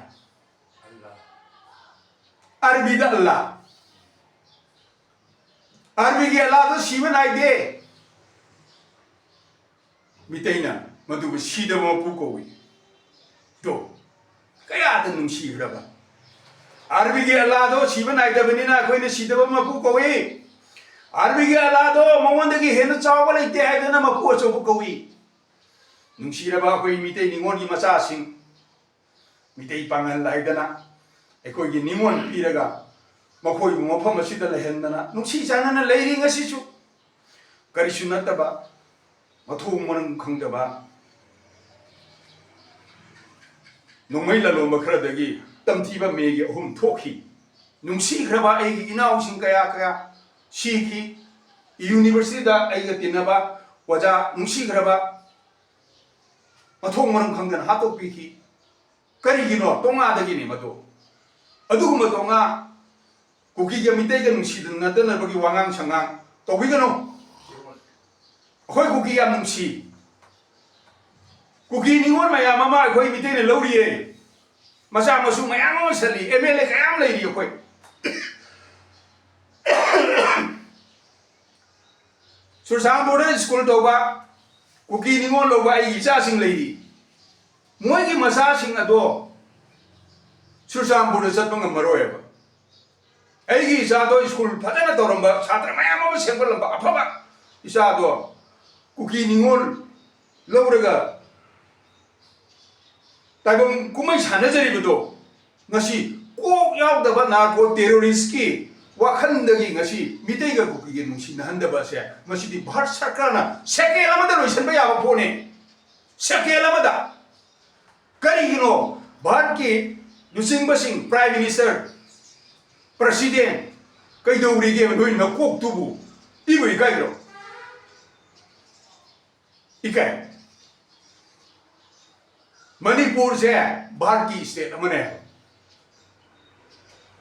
अरबी दा अल्लाह अरबी के अल्लाह तो शिवन आई दे मितेना मधु सीधा मपु कोई तो कयाद नुंसीग्रबा अरबी के अल्लाह दो शिवन आई दबनिना कोई सीधा मपु कोई अरबी के अल्लाह दो मवंदगी हेन चाव लेते हाइदना मपु अचोब कोई नुंसीरबा कोई मिते निंगोन की मचासिंग मिते पांगल लाइदना एकोई की निंगोन पीरगा मखोई मफम असिद लहेंदना नुंसी जानना लेरिंग असिसु करिसु नतबा मथु मन खंगदबा नोंमै ललोम खरदगी तमथीबा मेगी अहुम थोखी नुंसीग्रबा एगी इनाउसिंग कया कया सीखी यूनिवर्सिटी दा एगा तिनबा वजा नुंसीग्रबा मथों मरम खंगदन हातो पीखी करिगिनो तोंगा दगिनि मतो अदुगुम तोंगा kuki ga mitai ga nungsi dun na tan bagi wangang sangang to bi ga no khoi kuki ya nungsi kuki ningon ma ya mama khoi mitai ne lori e masa masu mayam ma sali mla kayam lai ri khoi sursang boarding school to ba kuki ningon lo ba ai cha sing lai ri moi gi masa sing ado sursang boarding sat bang maroi ba ai gi sa do school phadana toram ba chatra mayam ma sembal ba aphaba isa do kuki ningon lo raga taibong kumai sana jari bedo ngasi kok yaw daba narco terrorist ki wakhandagi ngasi mitai ga kuki ge nungsi na handa ba se ngasi di bharat sarkar na sekel amada loisan ba yaw phone sekel amada kari gino bharat ki lusing basing prime minister president kai do ri ge loi na kok tubu ibui kai ro ikai Manipur se Bharat ki state amane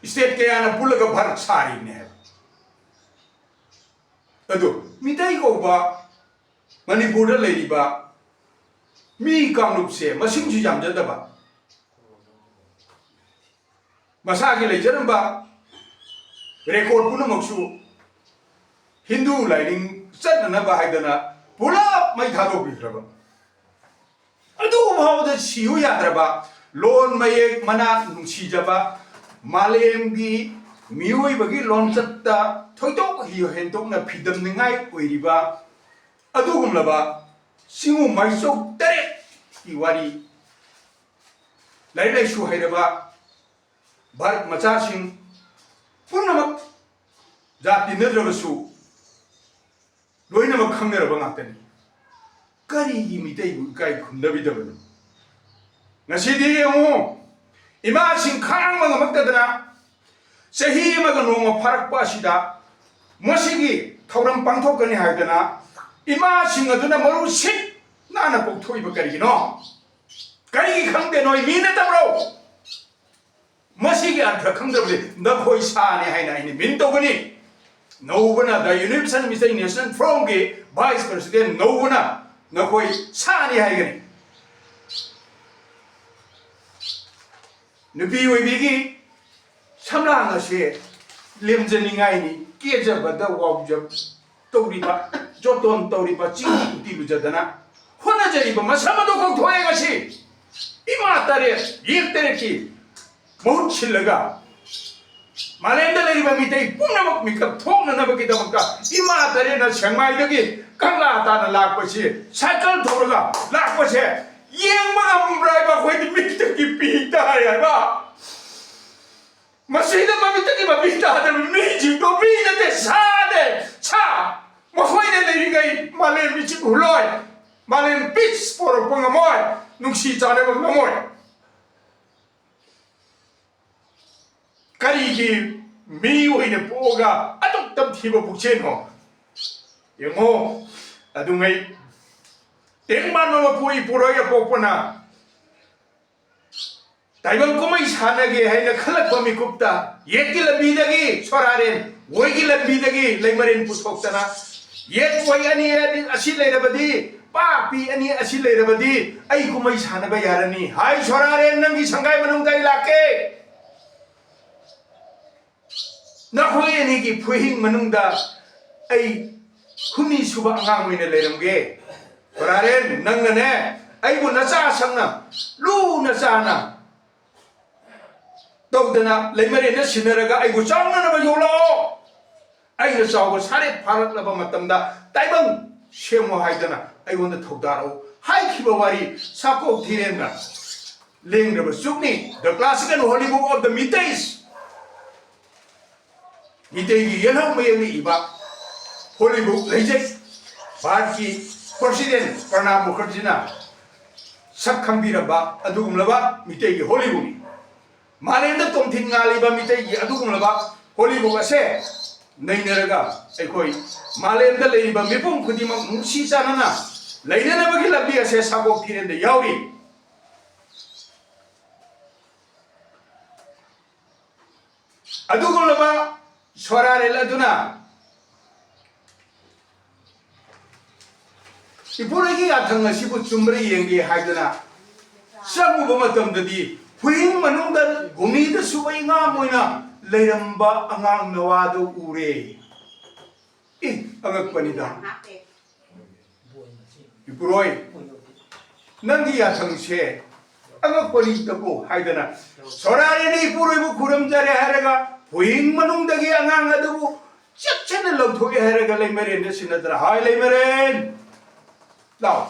state kaya na pulaga Bharat sari ne ado mitai ko ba Manipur da lei ba mi kamlup se masing ji jam jada ba masa ki lei jaram ba record puna maksu Hindu lining chat na ba haidana pula mai thado bi ba adu bhawda siu yadraba lon maye mana nungsi jaba malem gi mioi bagi lon chatta thoidok hi hentok na phidam ningai oiriba adu gumlaba singu maisok tare ki wari lai lai shu hairaba bharat macha sing punamak jati nadrabasu loina mak khangnaraba ngakani kari gi mitai bu kai khundabi dabanu ngasidi yemo ima sing khang ma ngamakdana sahi ma ga noma farak pa sida masigi thauram pangthokani haidana ima sing aduna maru sik nana pokthoi ba kari no kari gi khangde noi mina tabro masigi artha khangdable na khoi sa ni haina ni min togani nobuna the universal mission nation from ge vice president nobuna na koi sani hai gani nubi oi bigi samla nga se lemjani ngai ni keja bada wawjab toriba joton toriba ching ti bujadana hona jari ba masama do ko thoye gasi ima tare yektere ki mohut chillaga malenda leri ba mitai punamak mikap thongna na bagi damaka ima tare na sengmai dagi kangla ta na lakpasi cycle thorga lakpase yengma ambrai ba khoi di mitta ki pita ya ba masida ma mitta ki ba pita da mi ji do mi na te sa de cha mo khoi ne leri gai malen mi chi huloi malen pitch por pangamoy nungsi chane ba ngamoy kari ki mi oine poga atok tam thiba bukchen ho yengo adungai tengman no pui puroya popona taibang komai sanage haina khalak bami kupta yeki labidagi soraren woigi labidagi leimarin pusoktana yek wai ani asi leirabadi pa pi ani asi leirabadi ai komai sanaga yarani hai soraren nangi sangai manung dai lake na hoi ani ki phuing manungda ai huni suba angang wina leiramge pararen nangna ne ai bu nacha sangna lu nacha na tawdana leimare na sinaraga ai bu changna na ba yolo ai na chaw sare pharak laba matamda taibang shemo haidana ai wonda thogdaro hai khiba wari sako thirenga lengraba sukni the classical holy book of the Medes Mitegi yelhang mayani iba holy book leje Bharat ki president Pranab Mukherjee na sak khangbiraba adugumlaba mitegi holy book ni malenda tomthin ngaliba mitegi adugumlaba holy book ase nainaraga aikoi malenda leiba mipum khudima nungsi chanana lainana bagi labi ase sabok thirende yauri adugumlaba 소라를 어두나 이보라기 같은 것이고 줌브리 연기 하더나 쌍무 보면 덤더디 부인 만웅다 공리도 수바이가 뭐이나 레름바 앙앙 너와도 우레 이 angakpanida 이브로이 nangi yathangse angakpanitabu haidana sorarini ipuroibu kuramjare haraga buing manungdagi angang adabu chachana lawthoge haraga leimeren de sinadra hai leimeren lao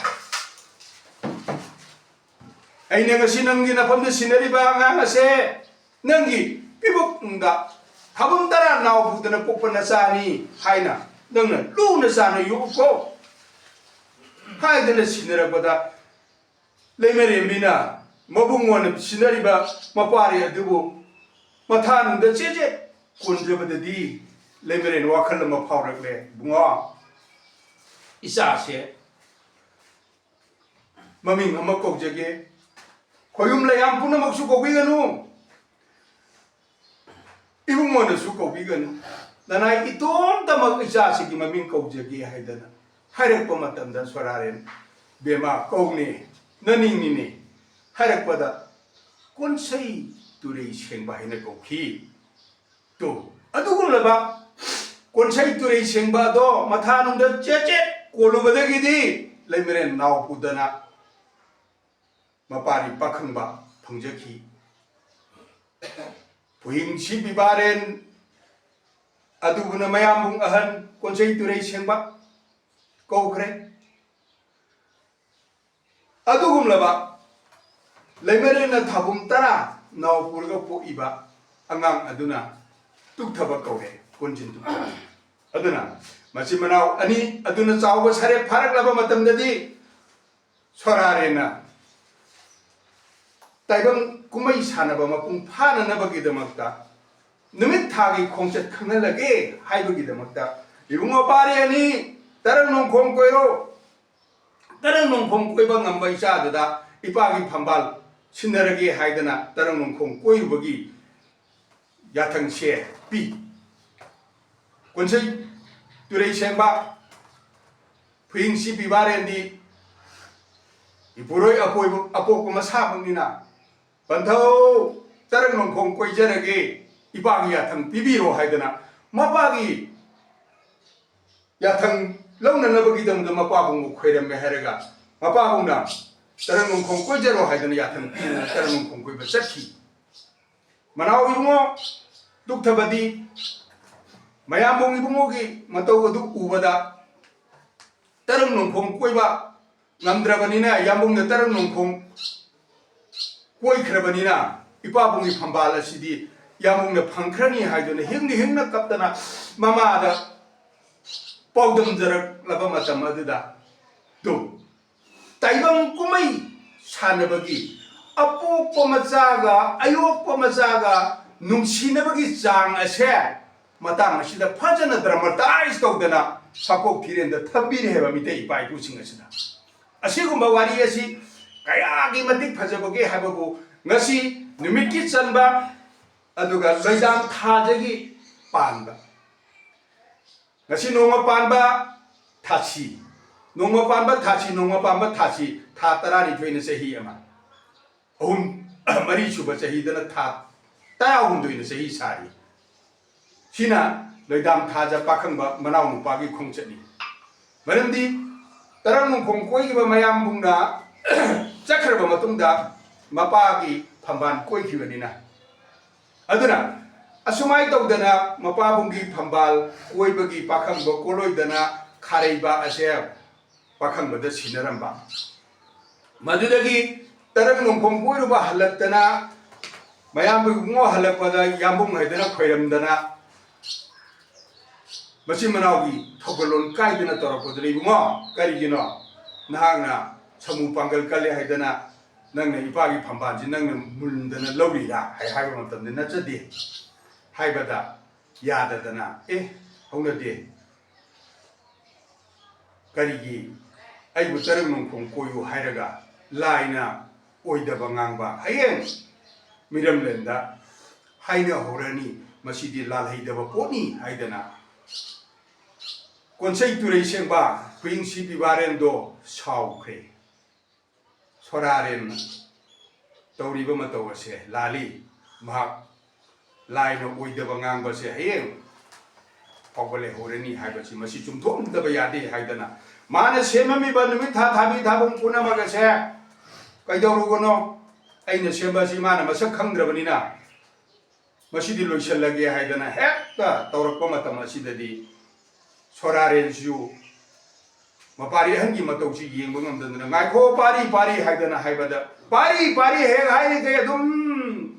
aina ngasi nangi napamde sinariba angang ase nangi pibukda habumdara naw budana kokpana sani haina nangna luna sano yuko 하이드는 시너라보다 레메레미나 머붕원은 시너리바 마파리아 두고 마타는데 제제 곤저버드디 레메레는 와칼로 마파오락래 붕어 이사세 마밍 엄마 꼭저게 고юм래 양푸는 먹수 고비가누 이붕원은 수 고비가누 나나 이똥다 먹 이사세기 마밍 꼭저게 하이드나 하rekpa matamda soraren bema kogni naningni harekpada konsei turei sengba hine kokhi to adugulaba konsei turei sengba do mathanungda cheche kolubadagidi leimeren naw pudana mapari pakhangba phangjakhi puingsi bibaren aduguna mayambung ahan konsei turei sengba Kokre Adugumlaba Lemerena Tabum Tara now Purga Po Iba Angang Aduna Tuktaba Kohe Kunjin Aduna Masimana Ani Aduna Sawa Sare Paraglaba Matam Dadi Sorarena Taibang Kumai Sanaba Mapung Pana Nabagidamata Numit Tagi Kongset Kanalage Haibagidamata Ibunga Pariani Tarang nong kong koiro, tarang nong kong koi bang ngambay sa dada ipagi pambal sinaragi haidana tarang nong kong koi bagi yatang siya pi. Konsay turay siyamba puing si pibaren di ipuroy apo kumasabang nina. Bantaw tarang nong kong koi jaragi ipagi yatang pibiro haidana mapagi yatang Long na nabagidam da mapabong kwedam meheraga mapabong na tarang kong koy jero hay na yatan pin tarang kong koy basaki manaw ibungo duktabadi mayambong ibungogi mataw duk ubada tarang kong koy ba ngamdrabanina yambong na tarang kong koy krabanina ipabong ipambala sidi yambong na pangkrani hay na hingna kaptana mamada Pogdam jarak laba matam aduda tu taibang kumai sanabagi apo pamajaga ayo pamajaga nungsinabagi jang ase matang asida phajana dramatize tawdana sakok thirenda thabiri heba mitei pai pu singasina asigumba wari asi kayagi matik phajabagi hababu ngasi numitki chanba aduga loidam thajagi panba Ngasi nonga panba tachi, nonga panba tachi, tatara ni tuina sehi ama. Mari chuba sehi dana tara tuina sehi sari. Sina loidam taja pakangba manaw nupagi kongchani. Marandi tarang nung kongkoy ba mayam bungda chakraba matungda mapagi pamban koy kiwanina. Aduna Asumay tawdana mapabunggi pambal koybagi pakhangba koloydana kharayba ase pakhangba sinaramba madudagi tarang nongkhong koyruba halaktana mayambu ngo halakpada yambung haidana khoiramdana masimanawi thogalon kaidana torakodri ngo karigino nahangna samu pangal kale haidana nangna ipagi pambanji nangna mulndana lawrira haiba matamde nachadi Haibada yadadana haunade karigi aibu tarang nongkhong koyu hairaga laina oidaba ngangba hayeng miramlenda haina horani masidi lal haidaba poni haidana konsei turei sengba queen si bibarendo saukre soraren tawriba matawase lali mahak laino oidaba ngangba se hayeng pawale horeni haibasi masi chumthom daba yade haidana mana semami ba numit tha thabi thabung punamaga se kaidorugono aina sembasi mana masak khangdrabanina masidi loisallage haidana hekta tawrakpa matam asidadi sorarensu mapari hangi matausi yengba ngamdana ngaikho pari pari haidana haibada pari pari heng haini ke dum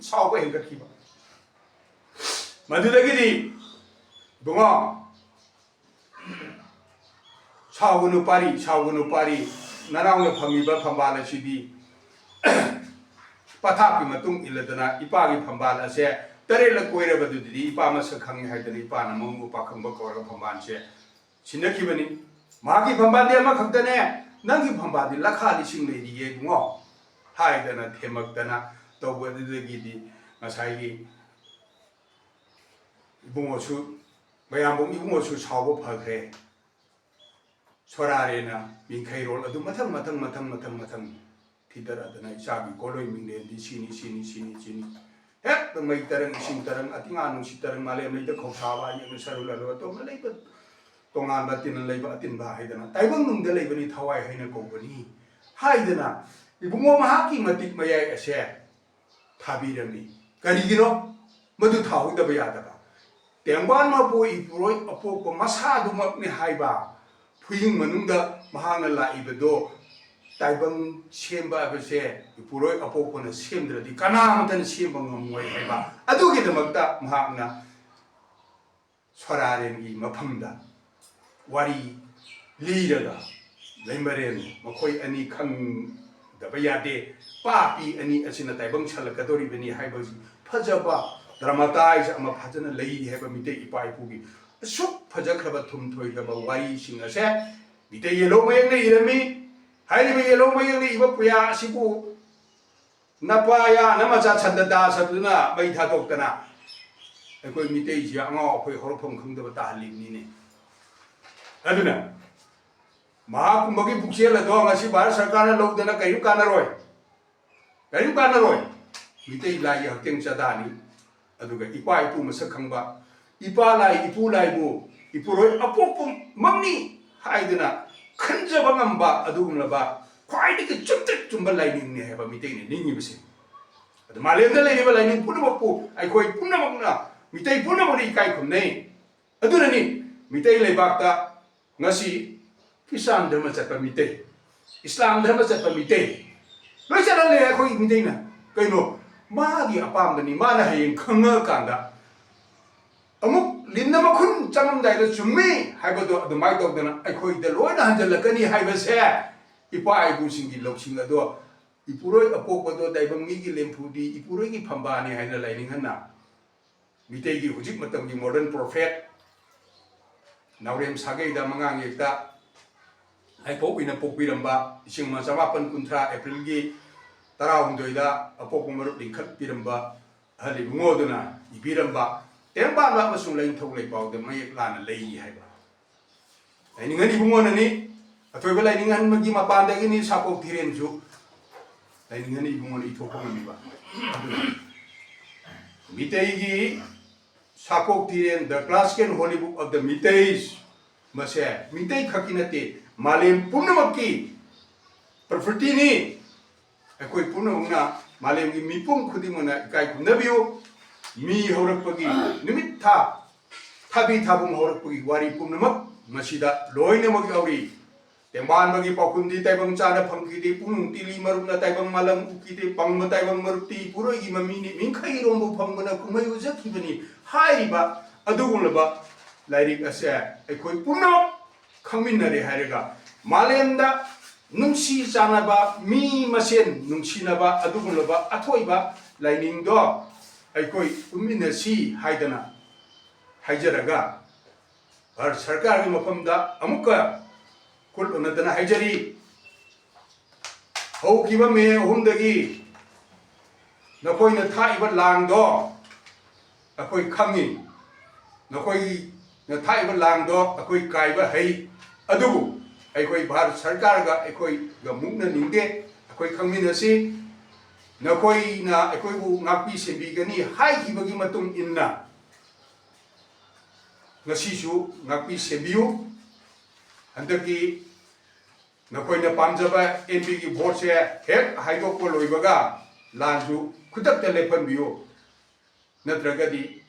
sauba hengkatkiba madudagidi bunga saugunu pari nanawna phamiba phambala sidi pathapi matung iladana ipagi phambal ase tarela koirabadudi ipa masak khangi haidani ipa na mongu pakhangba kawra phamban se sinakibani magi phambadi ama khaktane nangi phambadi lakha lising leidi ye bungo haidana themaktana tawbadudagidi ngasai ibungosu mayambong ibungosu sauba phagre sorarena mingkhairol adu mathang thidaradana isagi koloi minglendi sini hek mai tarang sing tarang atinga nung si tarang malem leida khosaba yeng sarula lo to malaiba tongan batin leiba atin ba haidana taibang nung da leibani thawai haina kobani haidana ibungo mahaki matik mayai ase thabirami karigiro madu thau da bayada ba tengban ma poi puroi apo ko masadu makni haiba phuying manungda mahana laibado taibang semba bese puroi apo ko na semdradi kana matan semba ngamoi haiba adugi damakta mahakna sorarengi maphamda wari liraga leimaren makoi ani khang daba yade papi ani asina taibang chalakadori bani haiba phajaba dramatize ama phajana lei heba mitei ipai pugi suk phajakraba thum thoiraba wari sing ase mitei yelo mayang ne irami hairibe yelo mayang ne iba puya sibu napaya namacha chandada sabduna mai tha doktana ekoi mitei ji anga phoi horphom khangdaba ta halibni ne aduna mahakumbagi buksela do ngasi bharat sarkarna logdana kayu kanaroi mitei lai hakteng chadani aduga ipa ipu masak khangba ipa lai ipu lai bu ipuroi apopum magni haiduna khanjaba ngamba adugumlaba khwaidiki chumba laining ne heba mitei ne ningi bise adu malemda laiba laining punabakpu aikoi punabakna mitei punabari kai khumnei adunani mitei leibakta ngasi kisan dharma chatpa mitei islam dharma chatpa mitei loisana le aikoi mitei na kaino magi apamdani mana hayeng khanga kanda amuk linna makhun changamdai da chummi haibado adumai dogdana aikoi da loina hanjalakani haibase ipa aibu singi loksing ado ipuroi apokado daibang migi lempudi ipuroi gi phambani haina laining hanna mitei gi hujik matam gi modern prophet naurem sagai da mangang yekta aipok ina pokpiramba ising ma 18 April gi tarahumdoida apok marup lingkhat piramba hali ngoduna ibiramba temba la masung lain thau lai pau de mai lana lei haiba laining ani bungona ni atoi ba laining han magi mapan da ni sapok thiren ju laining ani bungona I thok mi ba mitei gi sapok thiren the classical holy book of the miteis mase mitei khakinate malem punamaki property ni akoi punamna malem gi mipum khudimona kai kundabiyo mi horakpagi nimit tha thabi thabum horakpagi wari pumnamak masida loinamak yauri temban bagi pakundi taibang chana phamkidi punung tili marupna taibang malam ukide pangma taibang marupti puroi gi mamini mingkhai rombu phamgana kumai ujakhibani haiba adugulaba lairik ase akoi punam khangminare hairega malemda nungsi chanaba mi masen nungsinaba adugulaba athoiba laining do aikoi uminasi haidana haijaraga har sarkar gi mafamda amuka kul unadana haijari hau kiba me humdagi nakoina thaiba lang do ꯑꯩꯈꯣꯏ ꯈꯪꯉꯤ ꯅꯈꯣꯏꯒꯤ ꯊꯥꯏꯕ ꯂꯥꯡꯗꯣ ꯑꯩꯈꯣꯏ ꯀꯥꯏꯕ ꯍꯩ ꯑꯗꯨꯕꯨ ꯑꯩꯈꯣꯏ ꯚꯥꯔꯠ ꯁꯔꯀꯥꯔꯒ ꯑꯩꯈꯣꯏꯒ ꯃꯨꯛꯅꯅꯤꯡꯗꯦ ꯑꯩꯈꯣꯏ ꯈꯪꯃꯤꯟꯅꯁꯤ ꯅꯈꯣꯏꯅ ꯑꯩꯈꯣꯏꯕꯨ ꯉꯥꯛꯄꯤ ꯁꯦꯟꯕꯤꯒꯅꯤ ꯍꯥꯏꯈꯤꯕꯒꯤ ꯃꯇꯨꯡ ꯏꯟꯅ ngasisu ngakpi sebiu handaki nakoina pamjaba MP ki vote se hek haidok ko loibaga lanju khudak te lephan biu natragadi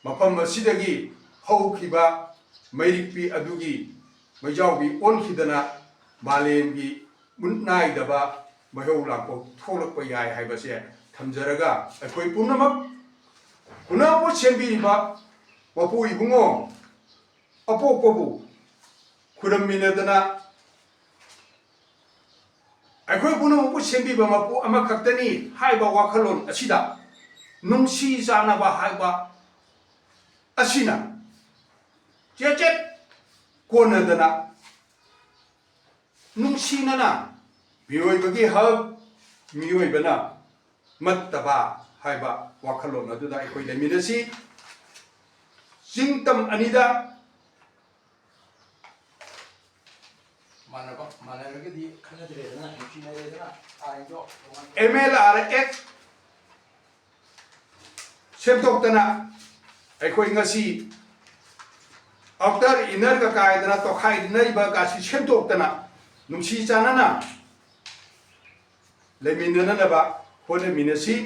mafam asidagi haukiba mairikpi adugi maijawbi onkhidana malem gi munnai daba mahau lakpo tholakpa yai haibase thamjaraga akoi punamak punapo sembi ba Wapu ibungo apo kobu kuram minadana akhoi puno pu sembi ba mapu ama khaktani haiba wakhalon asida nungsi jana ba haiba asina jejet konadana nungsi nana bioi bagi ha mioi bana mattaba haiba wakhalon aduda akhoi leminasi Singtam anida manaragadi khanadredana nuchinadredana aido MLRX semtoktana aikoi ngasi after inner ka kaidana to khaidna iba ka si semtoktana nungsi chanana lemindana naba hone minasi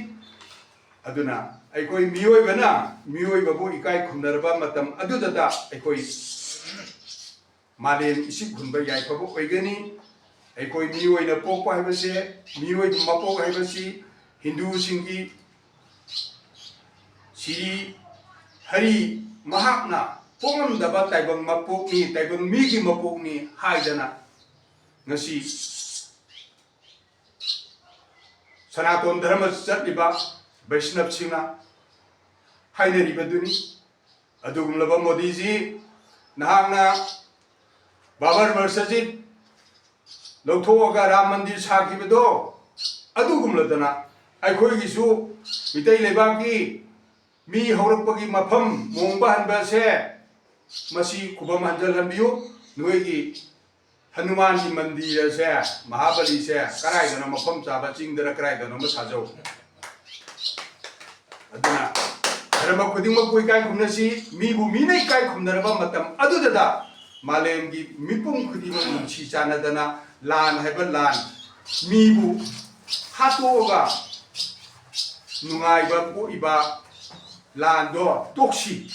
aduna aikoi mioi bana mioi babu ikai khumnarba matam adudada aikoi malem isi khunba yai babu oigani aikoi mioi na pokpa haibase mioi mapok haibasi hindu singi siri hari mahakna pongam daba taibang mapok ni taibang migi mapok ni haidana ngasi sanaton dharma chatliba Vaishnav Singha hainari baduni adugumlaba Modi ji nahangna Babar Masjid lawthoga Ram Mandir sakibado adugumladana aikhoi gisu mitai lebaki mi haurakpagi mafam mongba hanba se masi kubam hanjal hanbiu noigi Hanuman ji mandir se Mahabali se karai dana mafam chaba chingdara karai dana ma sajau aduna dharma khudingma koi kai khumnasi mibu minai kai khumnaraba matam adudada malemgi mipum khudima nungsi chanadana lan haiba lan mibu hatoga nungai ba ko iba lan do toksi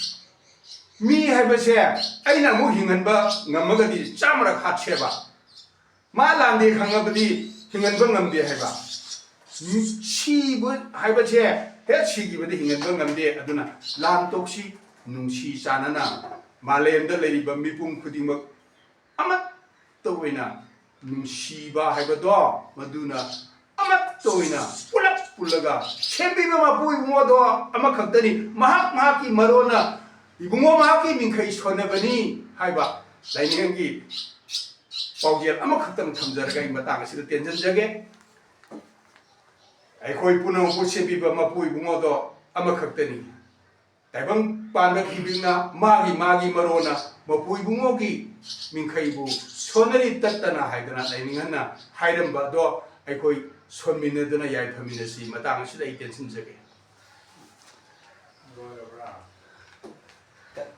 mi haiba se aina mu hinganba ngamagadi chamra khatcheba ma lan de khangabadi hinganba ngamde haiba sibu haiba se Hek sigi bade hingan ngamde aduna lam toksi nungsi chanana malemda leriba mipum khudingmak amat toina nungsi ba haibado maduna amat toina pulap pulaga sembi ma pui modo ama khaktani mahak ki marona ibungo mahaki mingkhai sonabani haiba lainengi paugel ama khaktam thamjarga imatang asida tension jage aikoi puno ko sebiba mapui bungodo ama khaktani taibang panba khibingna magi marona mapui bungogi mingkhaibu sonari tattana haidana lainingana hairamba do aikoi sonminadana yai phaminasi matang asida I tension jage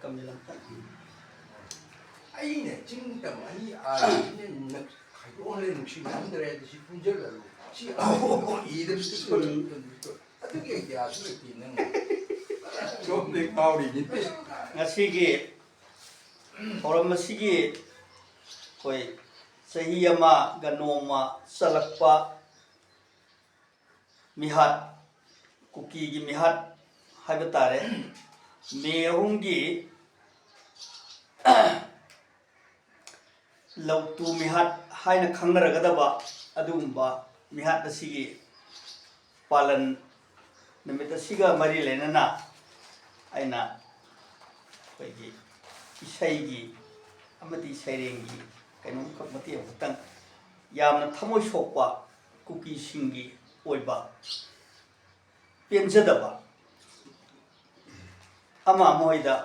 Kamilam aine chingtam ani aine nak khaidon le nuchinandre si punjalalu si ider school adugi ya suti nang somne kauri ni ngasigi oram masigi koi sahi ama ganoma salakpa mihat kuki gi mihat habatare mehungi lautu mihat haina khangnaragadaba adumba mihat asigi palan namita siga mari lenana aina koigi isaigi amati sairengi kainom khakmati amutang yamna thamoi sokpa kuki singi oiba penjadaba मोइदा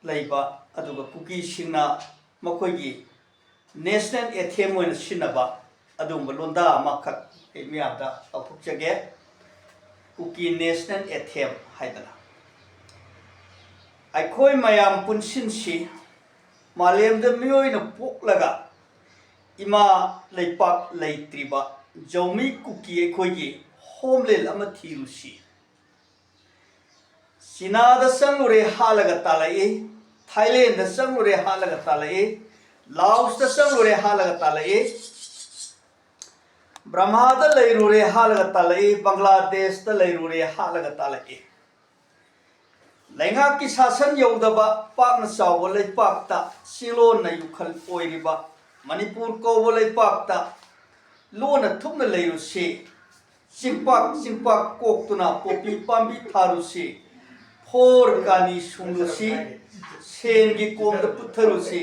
लैबा अदुगा कुकी सिंगना मखोइगी national एथेम ओइन सिनबा अदुम लोंदा अमाखक Miandad अफुकजगे cookie national एथेम हाइदना अखोई मयाम पुनसिनसी मालेमद मियोइना पोकलगा इमा लैपाक लैत्रिबा जौमी कुकी अखोइगी होमलैंड अमा थीरुसी चीनादा संगुरे हालगा तालाई थाईलैंड संगुरे हालगा तालाई लाओस संगुरे हालगा तालाई ब्रह्मादा लैरुरे हालगा तालाई बांग्लादेश लैरुरे हालगा तालाई लैंगा की शासन यौदबा पाकना चावबा लैपाकता सिलोन युखल ओइरिबा मणिपुर कौबा लैपाकता लोना थुपना लैरुसे चिंपाक कोक्तुना पोपी पांबी थारुसे फोर गानी सुंगुसी सेन की कोम द पुथरुसी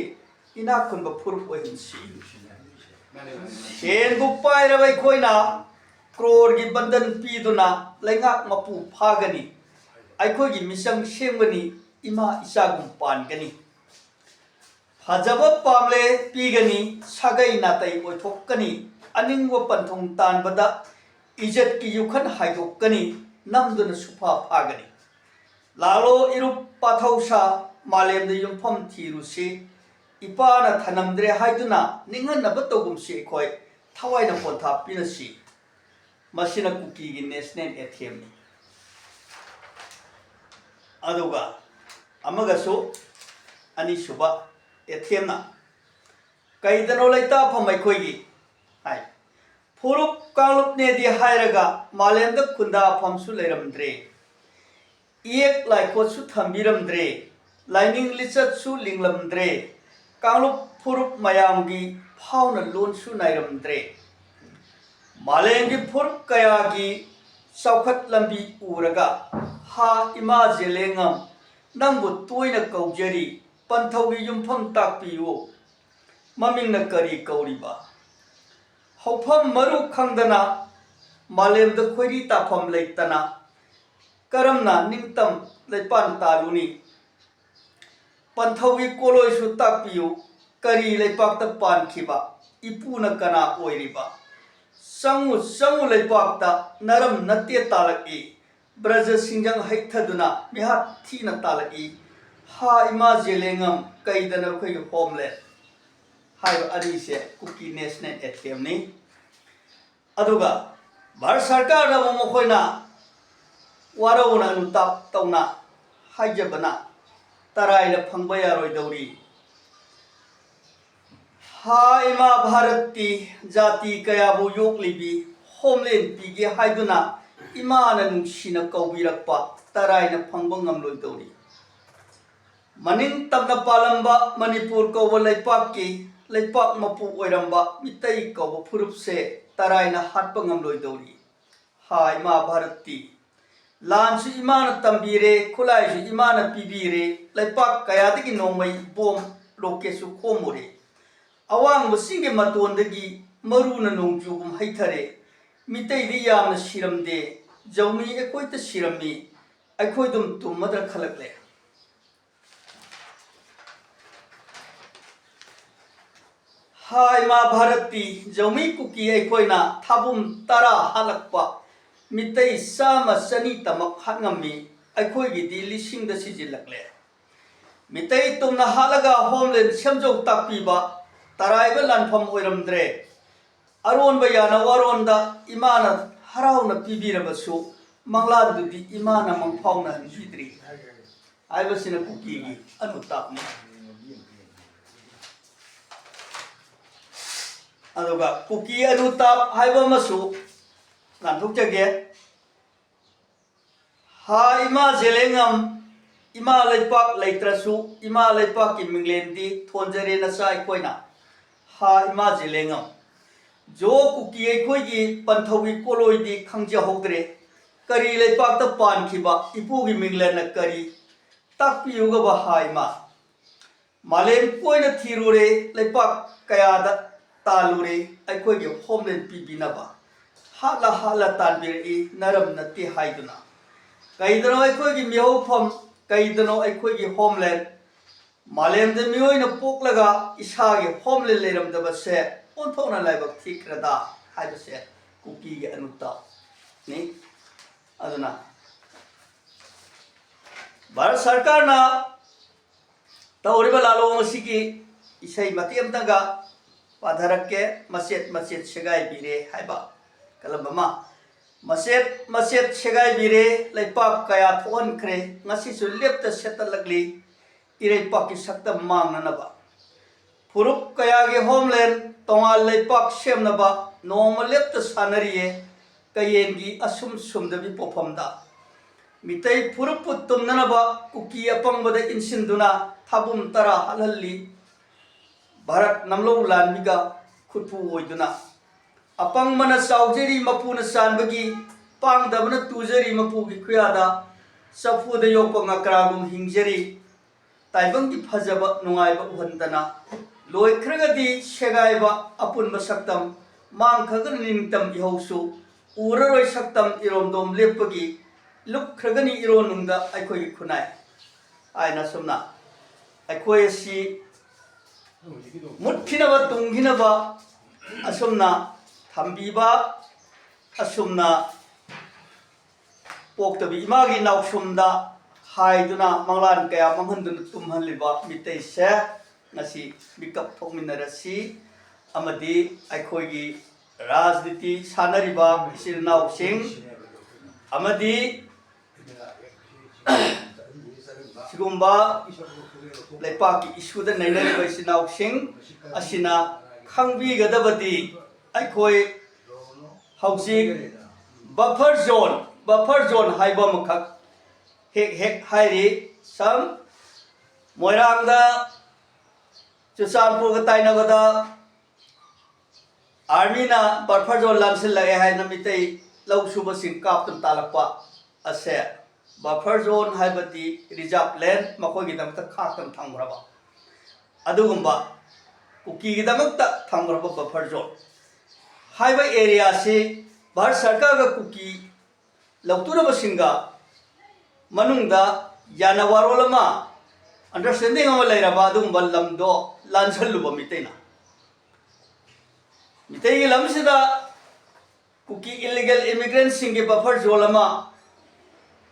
इना कुन ब फुर ओहिंसी सेन गु पाइरबै खोइना क्रोर की बंधन पीदुना लैंगा मपु फागनी अखोगी मिसंग सेमगनी इमा इसागुम पानगनी फजब पामले पीगनी सगै नातै ओइथोकनी अनिंगो पंथों तानबदा इज्जत की युखन हाइदोकनी नमदुन सुफा फागनी लालो इरुप पाथौसा मालेम द युमफम थीरुसी इपाना थनमद्रे हाइदुना निंगनब तोगुमसी खोय थवाइना पोथा पिनसी मसिना कुकी की नेशनल एथेम अदुगा अमगसो अनिसुबा एथेमना कैदनो लैता फमै खोयगी हाय फुरुप कालुप नेदी हायरगा मालेम द खुंदा फमसु लेरमद्रे एक लाइकोसु थम्बिरमद्रे लाइनिंग लिचतसु लिंगलमद्रे कालुप फुरुप मयामगी फाउना लोनसु नाइरमद्रे मालेंगी फुरुप कयागी सौखत लंबी उरगा हा इमा जेलेंगम नंबु तोइना कौजरी पंथौगी युमफम ताकपियो ममिंगना करी कौरिबा हौफम मरु खंगदना मालेमद खोइरी ताफम लैतना करमना निंगतम लैपान तालुनी पंथौगी कोलोइसु ताकपियो करी लैपाकता पानखिबा इपुना कना ओइरिबा संगु लैपाकता नरम नत्य तालकी ब्रज सिंजंग हैथदुना मिहा थीना तालकी हा इमा जेलेंगम कैदना खोइ होमलैंड हाय अनिसे कुकी नेशनल एथेम नि अदुगा भारत सरकार ना मखोइना वारौना अनुताप तौना हाइजबना तराइना फंगबा यारोइदौरी हा इमा भारती जाति कयाबु योक्लिबी होमलैंड पीगे हाइदुना इमाना नुंसिना कौबिरक्पा तराइना फंगबा ngamloidौरी मनिंग तबना पालंबा मणिपुर कौबा लैपाककी लैपाक मपु ओइरंबा मितै कौबा फुरुपसे तराइना हाटपा ngamloidौरी हा इमा भारती लांसु इमान तंबीरे खुलाइसु इमान पीबीरे लैपाक कयादगी नोंमै बोम लोकेसु खोमुरे अवांग बसिंगे मतोंदगी मरुना नोंजुगुम हैथरे मितैदि यामना सिरमदे जौमी एकोइता सिरमी अखोइदुम तुमद्र खलकले हाय मा भारती जौमी कुकी अखोइना थाबुम तरा हालकपा मितै सामा सनी तमक हाngami अखोइगिदि लिसिंग द सिजिलकले मितै तुमना हालगा होमलैंड सेमजौ ताकपीबा तराइबा लानफम ओइरमद्रे अरोनबा याना वारोनदा इमाना हराउना पीबीरबसु मंगलादुदि इमाना मंगफाउना हंसिद्री आइबसिना कुकीगी अनुतापनी अदुगा कुकी अनुताप हाइबमसु लांथुकजगे हा इमा जेलेंगम इमा लैपाक लैत्रसु इमा लैपाक की मिंगलेंदी थोंजरे नसा अखोइना हा इमा जेलेंगम जो कुकी अखोइगी पंथौगी कोलोइदी खंगजहौद्रे करी लैपाक पानखिबा इपुगी मिंगलेना करी ताकपियुगबा हा इमा मालेम कोइना थीरुरे लैपाक कयादा तालुरे अखोइगी होमलैंड पीबीनबा हाला हाला तानबिरई नरम नत्ती हाइदुना ꯀꯩꯗꯅꯣ ꯑꯩꯈꯣꯏꯒꯤ ꯃꯤꯍꯧꯐꯝ ꯀꯩꯗꯅꯣ ꯑꯩꯈꯣꯏꯒꯤ ꯍꯣꯝꯂꯦꯟ ꯃꯥꯂꯦꯝꯗ ꯃꯤꯑꯣꯏꯅ ꯄꯣꯛꯂꯒ ꯏꯁꯥꯒꯤ ꯍꯣꯝꯂꯦꯟ ꯂꯩꯔꯝꯗꯕꯁꯦ ꯑꯣꯟꯊꯣꯛꯅ ꯂꯥꯏꯕꯛ ꯊꯤꯈ꯭ꯔꯗ ꯍꯥꯏꯕꯁꯦ ꯀꯨꯀꯤꯒꯤ ꯑꯅꯨꯛꯇꯅꯤ ꯑꯗꯨꯅ ꯚꯥꯔꯠ ꯁꯔꯀꯥꯔꯅ ꯇꯧꯔꯤꯕ ꯂꯥꯂꯣꯡ ꯑꯁꯤꯒꯤ ꯏꯁꯩ ꯃꯇꯦꯛ ꯑꯃꯇꯪꯒ ꯄꯥꯊꯔꯛꯀꯦ ꯃꯆꯦꯠ ꯃꯆꯦꯠ ꯁꯦꯒꯥꯏꯕꯤꯔꯦ ꯍꯥꯏꯕ ꯀꯂꯝ ꯑꯃ ꯃꯆꯦꯠ ꯃꯆꯦꯠ ꯁꯦꯒꯥꯏꯕꯤꯔꯦ ꯂꯩꯄꯥꯛ ꯀꯌꯥ ꯊꯣꯛꯍꯟꯈ꯭ꯔꯦ ꯉꯁꯤꯁꯨ ꯂꯦꯞꯇ ꯁꯦꯠꯇꯠꯂꯛꯂꯤ ꯏꯔꯩꯄꯥꯛꯀꯤ ꯁꯛꯇꯝ ꯃꯥꯡꯅꯅꯕ ꯐꯨꯔꯨꯞ ꯀꯌꯥꯒꯤ ꯍꯣꯝꯂꯦꯟ ꯇꯣꯉꯥꯟ ꯂꯩꯄꯥꯛ ꯁꯦꯝꯅꯕ ꯅꯣꯡꯃ ꯂꯦꯞꯇ ꯁꯥꯟꯅꯔꯤꯌꯦ ꯀꯌꯦꯟꯒꯤ ꯑꯁꯨꯝ ꯁꯨꯝꯗꯕꯤ ꯄꯣꯐꯝꯗ ꯃꯤꯇꯩ ꯐꯨꯔꯨꯞꯄꯨ ꯇꯨꯝꯅꯅꯕ ꯀꯨꯀꯤ ꯑꯄꯪꯕꯗ ꯏꯟꯁꯤꯟꯗꯨꯅ ꯊꯥꯕꯨꯝ ꯇꯔꯥ ꯍꯥꯠꯍꯜꯂꯤ ꯚꯥꯔꯠ ꯅꯝꯂꯧ ꯂꯥꯟꯃꯤꯒ ꯈꯨꯠꯄꯨ ꯑꯣꯏꯗꯨꯅ ꯑꯄꯪꯕꯅ ꯆꯥꯎꯖꯔꯤ ꯃꯄꯨꯅ ꯆꯥꯟꯕꯒꯤ ꯄꯥꯡꯗꯕꯅ ꯇꯨꯖꯔꯤ ꯃꯄꯨꯒꯤ ꯈꯨꯌꯥꯗ ꯆꯐꯨꯗ ꯌꯣꯛꯄ ꯉꯀ꯭ꯔꯥꯒꯨꯝ ꯍꯤꯡꯖꯔꯤ ꯇꯥꯏꯕꯪꯒꯤ ꯐꯖꯕ ꯅꯨꯡꯉꯥꯏꯕ ꯎꯍꯟꯗꯅ ꯂꯣꯏꯈ꯭ꯔꯒꯗꯤ ꯁꯦꯒꯥꯏꯕ ꯑꯄꯨꯟꯕ ꯁꯛꯇꯝ ꯃꯥꯡꯈ꯭ꯔꯒꯅ ꯅꯤꯡꯇꯝ ꯏꯍꯧꯁꯨ ꯎꯔꯔꯣꯏ ꯁꯛꯇꯝ ꯏꯔꯣꯝꯗꯣꯝ ꯂꯦꯞꯄꯒꯤ ꯂꯨꯞꯈ꯭ꯔꯒꯅꯤ 이론능다 ꯑꯩꯈꯣꯏꯒꯤ ꯈꯨꯟꯅꯥꯏ ꯍꯥꯏꯅ ꯁꯨꯝꯅ ꯑꯩꯈꯣꯏ ꯑꯁꯤ ꯃꯨꯠꯈꯤꯅꯕ ꯇꯨꯡꯈꯤꯅꯕ ꯑꯁꯨꯝꯅ ꯊꯝꯕꯤꯕ ꯑꯁꯨꯝꯅ ꯄꯣꯛꯇꯕꯤ ꯏꯃꯥꯒꯤ ꯅꯥꯎꯁꯨꯝꯗ ꯍꯥꯏꯗꯨꯅ ꯃꯪꯂꯥꯟ ꯀꯌꯥ ꯃꯥꯡꯍꯟꯗꯨꯅ ꯇꯨꯝꯍꯜꯂꯤꯕ ꯃꯤꯇꯩꯁꯦ ꯉꯁꯤ ꯃꯤꯀꯞ ꯊꯣꯛꯃꯤꯟꯅꯔꯁꯤ ꯑꯃꯗꯤ ꯑꯩꯈꯣꯏꯒꯤ ꯔꯥꯖꯅꯤꯇꯤ ꯁꯥꯟꯅꯔꯤꯕ ꯏꯆꯤꯜ ꯏꯅꯥꯎꯁꯤꯡ ꯑꯃꯗꯤ सिगुम्बा लेपाकी इशूदा नैनरिबा इसिनाउसिंग असिना खंगबीगदबदी अखोय हौजिक बफर जोन हाइबा मखक हेक हाइरी सम मोइरांगदा चुचानपुर गा ताइनगदा आर्मी ना बफर जोन लांसिल लगे है नमितै लौसुबा सिंग कापतम तालकपा असे बफर जोन हाइबदी रिजर्व लैंड मखोगी दमता खातम थांगरबा अदुगुंबा कुकी गी दमता थांगरबा बफर जोन हाइबा एरिया से भारत सरकार का कुकी लौतुरबा सिंगा मनुंगदा याना वारोलमा अंडरस्टैंडिंग अमा लैरबा अदुगुंबा लमदो लांसलुबा मितैना मितैगी लमसिदा कुकी इलीगल इमिग्रेंट सिंगे बफर जोन अमा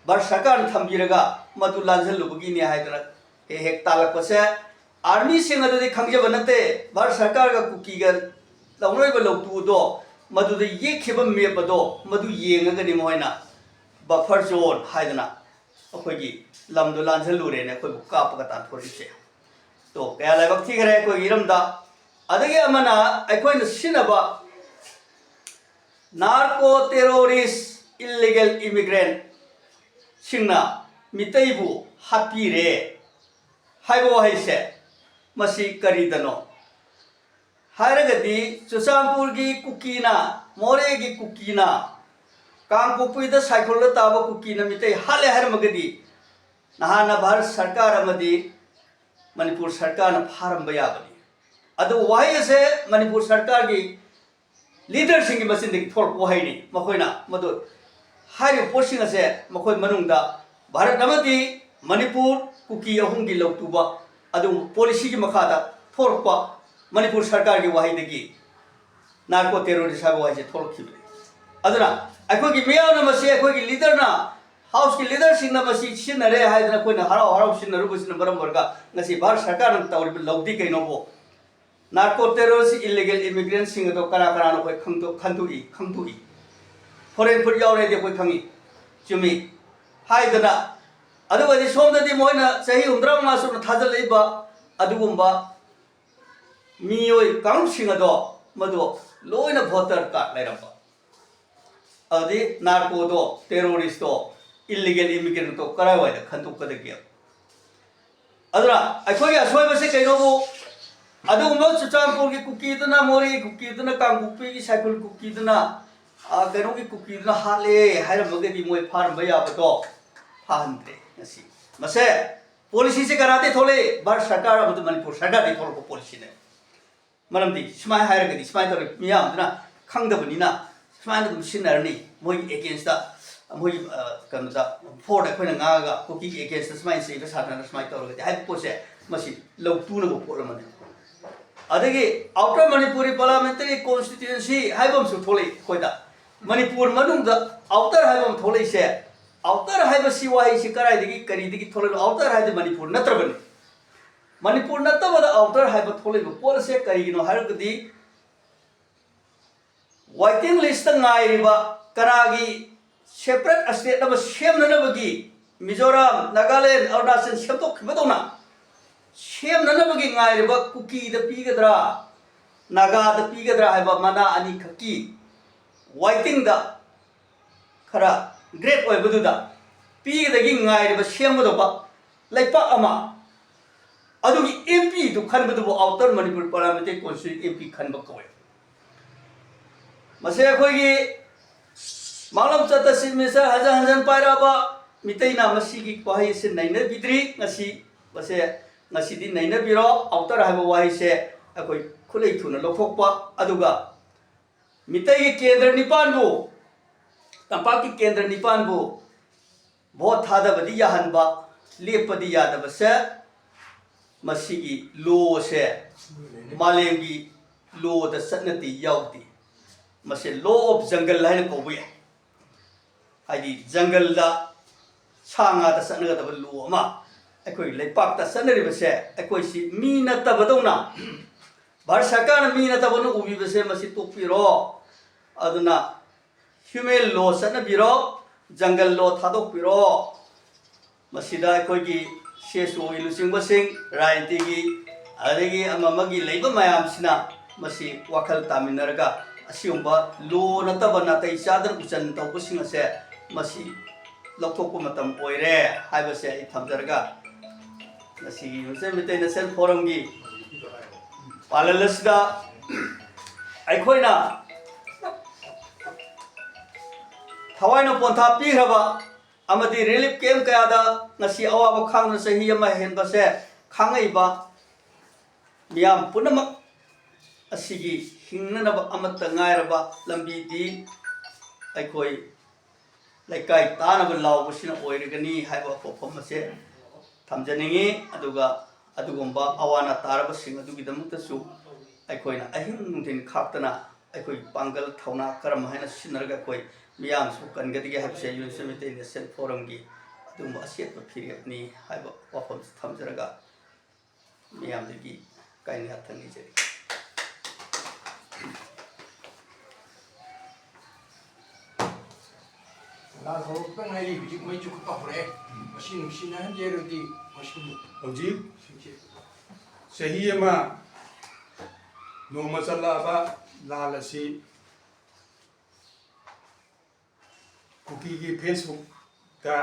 भारत सरकार थम्बीरगा मधु लांझलुबगिनी हाइदरा हेक तालकपसे आर्मी सिंग अदुदि खंगजब नते भारत सरकार का कुकी गा लौनोइब लौतुदो मधुद येखिबा मेपदो मधु येंगगनि मोइना बफर जोन हाइदना अखोइगी लमदो लांझलुरेने अखोइ कापगा ताथोरिसे तो कया लाइबक थिगरे अखोइ इरमदा अदगे अमना अखोइना सिनबा नार्को टेररिस्ट इलीगल इमिग्रेंट सिंगना मितैबु हापीरे हाइबो हाइसे मसी करीदनो हाइरगदी चुचानपुरगी कुकीना मोरेगी कुकीना कांगपोपुइदा साइकोल ताबा कुकीना मितै हाले हरमगदी नहाना भारत सरकार अमदी मणिपुर सरकार न फारंबा याबनी अदु वाइसे मणिपुर सरकार की लीडर सिंगी मसिन दि थोर पोहाइनी मखोइना मदु हाइबो पोसिंग असे मखोइ मनुंगदा भारत अमदी मणिपुर कुकी अहुंगी लौतुबा अदु पॉलिसी की मखादा थोरपा मणिपुर सरकार की वाहिदगी नार्को टेररिस्ट हाइबो वाइसे थोरखिबे अदुना अखोगी मियावना मसे अखोगी लीडर ना हाउस की लीडर सिंग ना मसी सिनरे हाइदना कोइना हराव हराव सिनरुबसिन मरम वर्गा ngasi भारत सरकार न तौरिब लौदी कैनोबो नार्को टेररिस्ट इलीगल इमिग्रेंट सिंग तो करा करा न कोइ खंगतुई फॉरेन फुट यावरे दे कोइ खंगी चुमी हाइदना अदुगदि सोमददि मोइना सही 13 मासुन थाजलैबा अदुगुंबा मियोय काउंसिंग अदो मदो लोइना वोटर कार्ड लेरबा अदि नार्को दो टेररिस्ट दो इलीगल इमिग्रेंट तो करावाय खंतुकदगे अदरा अखोय असोयबसे कैनोबो अदुगुंबा चुचानपुर की कुकीदना मोरी कुकीदना कांगुपी की साइकिल कुकीदना कैनो की कुकीदना हाले हाइरमगदि मोय फारम याबतो फाहनते नसी मसे पॉलिसी से कराते थोले भारत सरकार अब मणिपुर सरकार दे थोल को पॉलिसी ने मरमदि स्माय हाइरगदि स्माय तो मियामदना खंगदबनिना स्माय दम सिनरनी मोय अगेंस्ट द ꯃꯣꯏ ꯀꯩꯅꯣꯗ ꯐꯣꯔꯗ ꯑꯩꯈꯣꯏꯅ ꯉꯥꯡꯉꯒ ꯀꯨꯀꯤꯒꯤ ꯑꯦꯒꯦꯟꯁꯇ ꯁꯨꯃꯥꯏꯅ ꯆꯩꯕ ꯁꯥꯟꯅꯔꯒ ꯁꯨꯃꯥꯏꯅ ꯇꯧꯔꯒꯗꯤ ꯍꯥꯏꯕ ꯄꯣꯠꯁꯦ ꯃꯁꯤ ꯂꯧ ꯇꯨꯅꯕ ꯄꯣꯠ ꯑꯃꯅꯤ ꯑꯗꯒꯤ ꯑꯥꯎꯇꯔ ꯃꯅꯤꯄꯨꯔꯤ ꯄꯥꯔꯂꯥꯃꯦꯟꯇꯔꯤ ꯀꯣꯟꯁꯇꯤꯇ꯭ꯌꯨꯟꯁꯤ ꯍꯥꯏꯕ ꯑꯃꯁꯨ ꯊꯣꯛꯂꯛꯏ ꯑꯩꯈꯣꯏꯗ ꯃꯅꯤꯄꯨꯔ ꯃꯅꯨꯡꯗ ꯑꯥꯎꯇꯔ ꯍꯥꯏꯕ ꯑꯃ ꯊꯣꯛꯂꯛꯏꯁꯦ ꯑꯥꯎꯇꯔ ꯍꯥꯏꯕꯁꯤ ꯋꯥꯍꯩꯁꯤ ꯀꯗꯥꯏꯗꯒꯤ ꯀꯔꯤꯗꯒꯤ ꯊꯣꯛꯂꯛꯏꯅꯣ ꯑꯥꯎꯇꯔ ꯍꯥꯏꯕꯗꯤ ꯃꯅꯤꯄꯨꯔ ꯅꯠꯇ꯭ꯔꯕꯅꯤ ꯃꯅꯤꯄꯨꯔ ꯅꯠꯇꯕꯗ ꯑꯥꯎꯇꯔ ꯍꯥꯏꯕ ꯊꯣꯛꯂꯛꯏꯕ ꯄꯣꯠ ꯑꯁꯦ ꯀꯔꯤꯒꯤꯅꯣ ꯍꯥꯏꯔꯒꯗꯤ ꯋꯥꯏꯇꯤꯡ ꯂꯤꯁꯇ ꯉꯥꯏꯔꯤꯕ ꯀꯅꯥꯒꯤ ꯁꯦꯄꯔꯦꯠ ꯁ꯭ꯇꯦꯠ ꯑꯃ ꯁꯦꯝꯅꯅꯕꯒꯤ ꯃꯤꯖꯣꯔꯥꯝ ꯅꯥꯒꯥꯂꯦꯟ ꯑꯔꯨꯅꯥꯆꯜ ꯁꯦꯝꯗꯣꯛꯈꯤꯕꯗꯧꯅ ꯁꯦꯝꯅꯅꯕꯒꯤ ꯉꯥꯏꯔꯤꯕ ꯀꯨꯀꯤꯗ ꯄꯤꯒꯗ꯭ꯔꯥ ꯅꯥꯒꯥꯗ ꯄꯤꯒꯗ꯭ꯔꯥ ꯍꯥꯏꯕ ꯃꯅꯥ ꯑꯅꯤꯈꯛꯀꯤ ꯋꯥꯏꯇꯤꯡꯗ ꯈꯔ ꯒ꯭ꯔꯦꯠ ꯑꯣꯏꯕꯗꯨꯗ ꯄꯤꯒꯗꯒꯤ ꯉꯥꯏꯔꯤꯕ ꯁꯦꯝꯒꯗꯧꯕ ꯂꯩꯄꯥꯛ ꯑꯃ ꯑꯗꯨꯒꯤ MP ꯗꯨ ꯈꯟꯕꯗꯨꯕꯨ ꯑꯥꯎꯇꯔ ꯃꯅꯤꯄꯨꯔ ꯄꯥꯔꯂꯥꯃꯦꯟꯇꯔꯤ ꯀꯣꯟꯁꯇꯤꯇ꯭ꯌꯨꯟꯁꯤ MP ꯈꯟꯕ ꯀꯧꯏ ꯃꯁꯤ ꯑꯩꯈꯣꯏꯒꯤ ꯃꯥꯡꯂꯣꯝ ꯆꯠꯇ ꯆꯤꯐ ꯃꯤꯅꯤꯁꯇꯔ ꯍꯟꯖꯟ ꯍꯟꯖꯟ ꯄꯥꯏꯔꯛꯑꯕ ꯃꯤꯇꯩꯅ ꯃꯁꯤꯒꯤ ꯋꯥꯍꯩ ꯑꯁꯤ ꯅꯩꯅꯕꯤꯗ꯭ꯔꯤ ꯉꯁꯤꯗꯤ ꯅꯩꯅꯕꯤꯔꯣ ꯑꯥꯎꯇꯔ ꯍꯥꯏꯕ ꯋꯥꯍꯩꯁꯦ ꯑꯩꯈꯣꯏ ꯈꯨꯠꯂꯩ ꯊꯨꯅ ꯂꯧꯊꯣꯛꯄ ꯑꯗꯨꯒ ꯃꯤꯇꯩꯒꯤ ꯀꯦꯟꯗ꯭ꯔ ꯅꯤꯄꯥꯟꯕꯨ ꯇꯝꯄꯥꯛꯀꯤ ꯀꯦꯟꯗ꯭ꯔ ꯅꯤꯄꯥꯟꯕꯨ ꯚꯣꯠ ꯊꯥꯗꯕꯗꯤ ꯌꯥꯍꯟꯕ ꯂꯦꯞꯄꯗꯤ ꯌꯥꯗꯕꯁꯦ ꯃꯁꯤꯒꯤ ꯂꯣꯁꯦ ꯃꯥꯂꯦꯝꯒꯤ ꯂꯣꯗ ꯆꯠꯅꯗꯤ ꯌꯥꯎꯗꯦ ꯃꯁꯤ ꯂꯣ ꯑꯣꯐ ꯖꯪꯒꯜ ꯍꯥꯏꯅ ꯀꯧꯕ ꯌꯥꯏ ꯍꯥꯏꯗꯤ ꯖꯪꯒꯜꯗ ꯁꯥ ꯉꯥꯗ ꯆꯠꯅꯒꯗꯕ ꯂꯣ ꯑꯃ ꯑꯩꯈꯣꯏ ꯂꯩꯄꯥꯛꯇ ꯆꯠꯅꯔꯤꯕꯁꯦ ꯑꯩꯈꯣꯏꯁꯤ ꯃꯤ ꯅꯠꯇꯕꯗꯧꯅ ꯚꯥꯔꯠ ꯁꯔꯀꯥꯔꯅ ꯃꯤ ꯅꯠꯇꯕꯅ ꯎꯕꯤꯕꯁꯦ ꯃꯁꯤ ꯇꯣꯛꯄꯤꯔꯣ ꯑꯗꯨꯅ ꯍ꯭ꯌꯨꯃꯦꯟ ꯂꯣ ꯆꯠꯅꯕꯤꯔꯣ ꯖꯪꯒꯜ ꯂꯣ ꯊꯥꯗꯣꯛꯄꯤꯔꯣ ꯃꯁꯤꯗ ꯑꯩꯈꯣꯏꯒꯤ ꯁꯦꯁꯨꯒꯤ ꯂꯨꯆꯤꯡꯕꯁꯤꯡ ꯔꯥꯖꯅꯤꯇꯤꯒꯤ ꯑꯗꯒꯤ ꯑꯃꯒꯤ ꯂꯩꯕ ꯃꯌꯥꯝꯁꯤꯅ ꯃꯁꯤ ꯋꯥꯈꯜ ꯇꯥꯃꯤꯟꯅꯔꯒ ꯑꯁꯤꯒꯨꯝꯕ ꯂꯣ ꯅꯠꯇꯕ ꯅꯥꯇꯩ ꯆꯥꯗꯅ ꯎꯆꯟ ꯇꯧꯕꯁꯤꯡ ꯑꯁꯦ ꯃꯁꯤ ꯂꯧꯊꯣꯛꯄ ꯃꯇꯝ ꯑꯣꯏꯔꯦ ꯍꯥꯏꯕꯁꯦ ꯑꯩ ꯊꯝꯖꯔꯒ ꯉꯁꯤꯒꯤ ꯌꯨꯅꯤꯚꯔꯁꯦꯜ ꯃꯤꯇꯩ ꯅꯦꯁꯅꯦꯜ ꯐꯣꯔꯝꯒꯤ ꯄꯥꯂꯟ ꯑꯁꯤꯗ ꯑꯩꯈꯣꯏꯅ ꯊꯋꯥꯏꯅ ꯄꯣꯟꯊꯥ ꯄꯤꯈ꯭ꯔꯕ ꯑꯃꯗꯤ ꯔꯤꯂꯤꯐ ꯀꯦꯝ ꯀꯌꯥꯗ ꯉꯁꯤ ꯑꯋꯥꯕ ꯈꯥꯡꯅ ꯆꯍꯤ ꯑꯃ ꯍꯦꯟꯕꯁꯦ ꯈꯥꯡꯉꯛꯏꯕ ꯃꯤꯌꯥꯝ ꯄꯨꯝꯅꯃꯛ ꯑꯁꯤꯒꯤ ꯍꯤꯡꯅꯅꯕ ꯑꯃꯠꯇ ꯉꯥꯏꯔꯕ ꯂꯝꯕꯤꯗꯤ ꯑꯩꯈꯣꯏ ꯂꯩꯀꯥꯏ ꯇꯥꯅꯕ ꯂꯥꯎꯕꯁꯤꯅ ꯑꯣꯏꯔꯒꯅꯤ ꯍꯥꯏꯕ ꯋꯥꯐꯝ ꯑꯁꯦ ꯊꯝꯖꯅꯤꯡꯉꯤ ꯑꯗꯨꯒ ꯑꯗꯨꯒꯨꯝꯕ ꯑꯋꯥ ꯑꯅꯥ ꯇꯥꯔꯕꯁꯤꯡ ꯑꯗꯨꯒꯤꯗꯃꯛꯇꯁꯨ ꯑꯩꯈꯣꯏꯅ ꯑꯍꯤꯡ ꯅꯨꯡꯊꯤꯜ ꯈꯥꯛꯇꯅ ꯑꯩꯈꯣꯏ ꯄꯥꯡꯒꯜ ꯊꯧꯅꯥ ꯀꯔꯝ ꯍꯥꯏꯅ ꯁꯤꯖꯤꯟꯅꯔꯒ ꯑꯩꯈꯣꯏ ꯃꯤꯌꯥꯝꯁꯨ ꯀꯟꯒꯗꯒꯦ ꯍꯥꯏꯕꯁꯦ ꯌꯨꯅꯤꯚꯔꯁꯦꯜ ꯃꯤꯇꯩ ꯅꯦꯁꯅꯦꯜ ꯐꯣꯔꯝꯒꯤ ꯑꯗꯨꯒꯨꯝꯕ ꯑꯆꯦꯠꯄ ꯐꯤꯔꯦꯞꯅꯤ ꯍꯥꯏꯕ ꯋꯥꯐꯝꯁꯤ ꯊꯝꯖꯔꯒ ꯃꯤꯌꯥꯝꯗꯒꯤ ꯀꯥꯏꯅ ꯌꯥꯊꯪ ꯅꯤꯖꯔꯤ ꯂꯥꯟ ꯍꯧꯔꯛꯄ ꯉꯥꯏꯔꯤ ꯍꯧꯖꯤꯛ ꯃꯩ ꯆꯨꯈꯠꯄ ꯍꯧꯔꯛꯑꯦ ꯃꯁꯤ ꯅꯨꯡꯁꯤꯅꯍꯟꯖꯔꯗꯤ ꯃꯁꯤꯕꯨ ꯍꯧꯖꯤꯛ ꯆꯍꯤ ꯑꯃ ꯅꯣꯡꯃ ꯆꯠꯂꯛꯑꯕ ꯂꯥꯟ ꯑꯁꯤ ꯀꯨꯀꯤꯒꯤ ꯐꯦꯁꯕꯨꯛꯇ